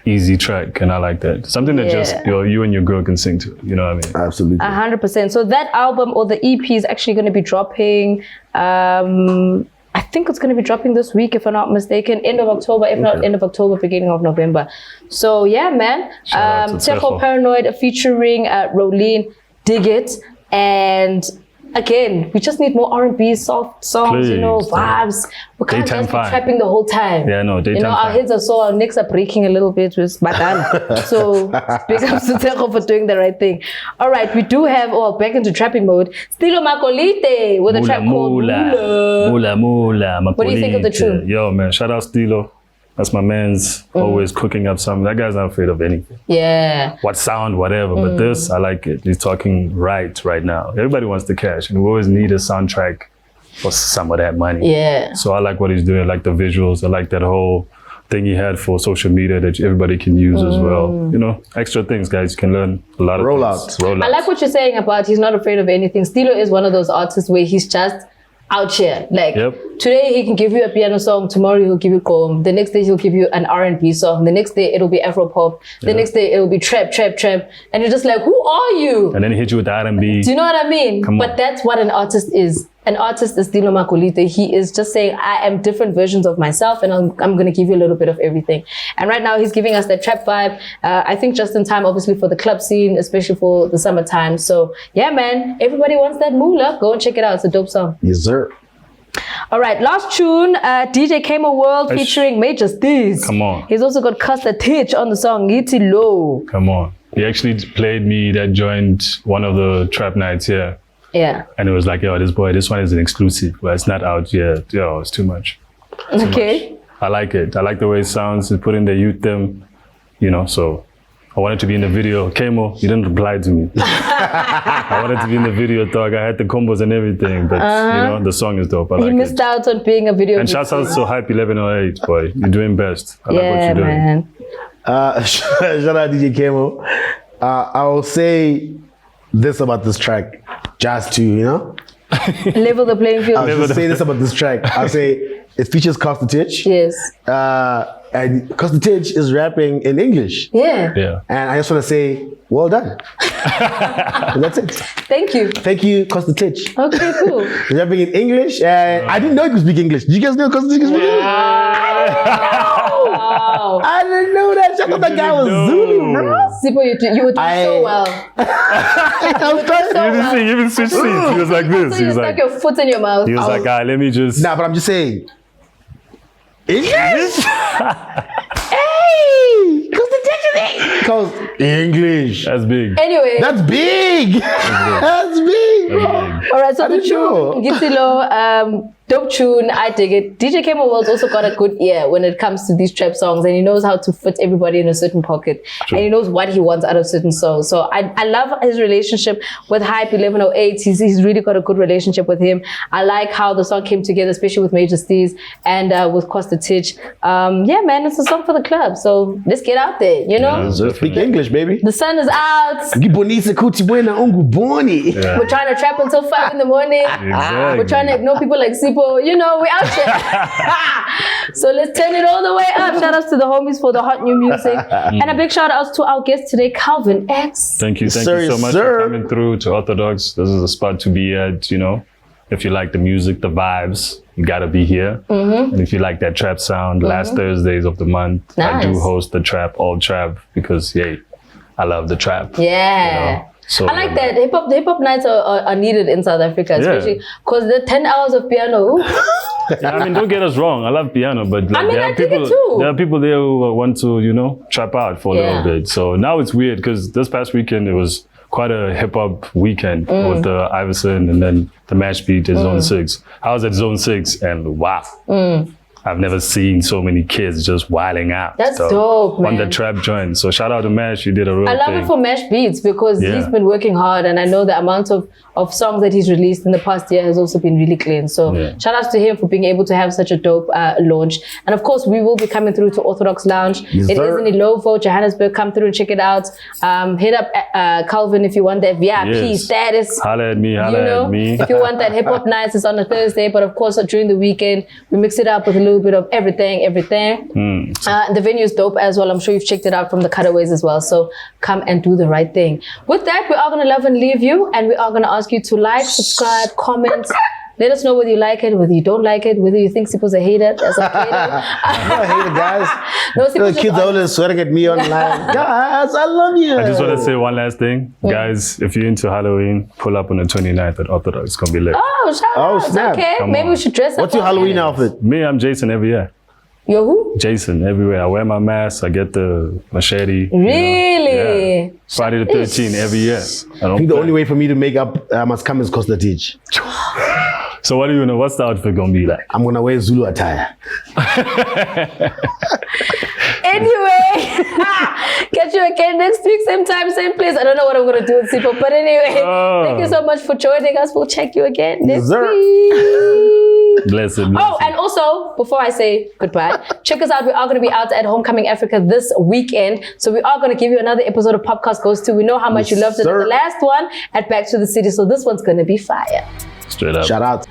easy track, and I like that. Something that just you and your girl can sing to. You know what I mean? Absolutely. 100%. So that album or the EP is actually going to be dropping. I think it's going to be dropping this week, if I'm not mistaken, end of October, if not end of October, beginning of November. So yeah, man. Tshego Paranoid featuring Rolene, dig it. And again, we just need more R&B, soft songs, Please, vibes. We can't Daytime just be fine. trapping the whole time. Yeah, no, daytime our fine. heads are sore, our necks are breaking a little bit with Badan. So big ups to Tshego for doing the right thing. All right, we do have, back into trapping mode, Stilo magolide with a track called Mula. Mula. What do you think of the tune? Yo, man, shout out Stilo. That's my man's always cooking up something. That guy's not afraid of anything. Yeah. What sound, whatever. But this, I like it. He's talking right now. Everybody wants the cash, and we always need a soundtrack for some of that money. Yeah. So I like what he's doing. I like the visuals. I like that whole thing he had for social media that everybody can use as well. Extra things, guys. You can learn a lot of Rollouts. I like what you're saying about he's not afraid of anything. Stilo is one of those artists where he's just out here. Like today he can give you a piano song, tomorrow he'll give you Kaymo, the next day he'll give you an R&B song, the next day it'll be Afro pop, the next day it'll be trap, and you're just like, who are you? And then he hit you with the R&B. Do you know what I mean? Come on. But that's what an artist is. An artist is Stilo magolide. He is just saying, I am different versions of myself, and I'm going to give you a little bit of everything. And right now he's giving us that trap vibe. I think just in time, obviously, for the club scene, especially for the summertime. So yeah, man, everybody wants that moolah. Go and check it out. It's a dope song. Yes, sir. All right, last tune, DJ Kaymo World featuring Major Steez. Come on. He's also got Custer Titch on the song, Yithi Low. Come on. He actually played me that joint one of the trap nights here. Yeah. And it was like, this one is an exclusive, but it's not out yet. Yo, it's too much. Okay. I like it. I like the way it sounds. It's putting the youth them, so I wanted to be in the video. Kaymo, you didn't reply to me. I wanted to be in the video, dog. I had the combos and everything, but the song is dope. I like he missed out on being a video. And shouts out to Hype 1108, boy. You're doing best. I like what you're doing. Man. Shout out DJ Kaymo. I will say this about this track, just to, level the playing field. I'll just say this about this track. I'll say it features Costa Titch. Yes. And Costa Titch is rapping in English. Yeah. And I just want to say, well done. That's it. Thank you. Thank you, Costa Titch. Okay, cool. He's rapping in English. I didn't know he could speak English. Did you guys know Costa Titch could speak English? Wow. I didn't know that. I thought that guy was Zulu, bro. Sipo, you were doing so well. You even switched seats. He was like this. So you stuck your foot in your mouth. He was like, let me just. Nah, but I'm just saying. English? Because English. That's big. Anyway. That's big. That's big, bro. All right, so the tune, Gitsilo, dope tune, I dig it. DJ Kaymo World's also got a good ear when it comes to these trap songs, and he knows how to fit everybody in a certain pocket. True. And he knows what he wants out of certain songs. So I love his relationship with Hype 1108. He's really got a good relationship with him. I like how the song came together, especially with Major Steez and with Costa Titch. Yeah, man, it's a song for the club. So let's get out there, Yeah, speak English, baby. The sun is out. Yeah. We're trying to trap until 5 in the morning. Exactly. We're trying to ignore people like Sipo. We're out here. So let's turn it all the way up. Shout outs to the homies for the hot new music. And a big shout out to our guest today, Calvin X. Thank you so much for coming through to Orthodox. This is a spot to be at, If you like the music, the vibes, you gotta be here. And if you like that trap sound, last Thursdays of the month, I do host the all trap, because I love the trap. Yeah. So I like that. Hip hop nights are needed in South Africa, especially because the 10 hours of piano. I mean, don't get us wrong. I love piano, but there are people there who want to, trap out for a little bit. So now it's weird because this past weekend it was quite a hip hop weekend with the Iverson and then the match beat at Zone 6. I was at Zone 6 and wow. I've never seen so many kids just wilding out. That's dope, man. On the trap joint. So shout out to Mash, you did a real thing. I love it for Mash Beats because he's been working hard, and I know the amount of songs that he's released in the past year has also been really clean. So shout out to him for being able to have such a dope launch. And of course, we will be coming through to Orthodox Lounge. It is in Lebo, Johannesburg. Come through and check it out. Hit up Calvin if you want that VIP status. Holla at me, holla at me. If you want that hip hop nights, it's on a Thursday, but of course during the weekend, we mix it up with a little bit of everything. The venue is dope as well. I'm sure you've checked it out from the cutaways as well. So come and do the right thing. With that, we are going to love and leave you, and we are going to ask you to like, subscribe, comment, Let us know whether you like it, whether you don't like it, whether you think Sipo's a hater. That's okay. I'm not a hater, guys. No, Sipo's The kids are always swearing at me online. Guys, I love you. I just want to say one last thing. Guys, if you're into Halloween, pull up on the 29th at Orthodox. It's going to be lit. Oh, shout out. Snap. Okay, Come maybe on. we should dress up. What's your Halloween outfit? Me, I'm Jason every year. You're who? Jason everywhere. I wear my mask. I get the machete. Really? Yeah. Friday the 13th every year. I think the only way for me to make up must come is Costa Teach. So what do you know? What's the outfit going to be like? I'm going to wear Zulu attire. Anyway, catch you again next week, same time, same place. I don't know what I'm going to do with Sipo, but anyway, thank you so much for joining us. We'll check you again next week. Blessed. Oh, and also, before I say goodbye, check us out. We are going to be out at Homecoming Africa this weekend. So we are going to give you another episode of POPcast Goes To. We know how much you loved it in the last one at Back to the City. So this one's going to be fire. Straight up. Shout out.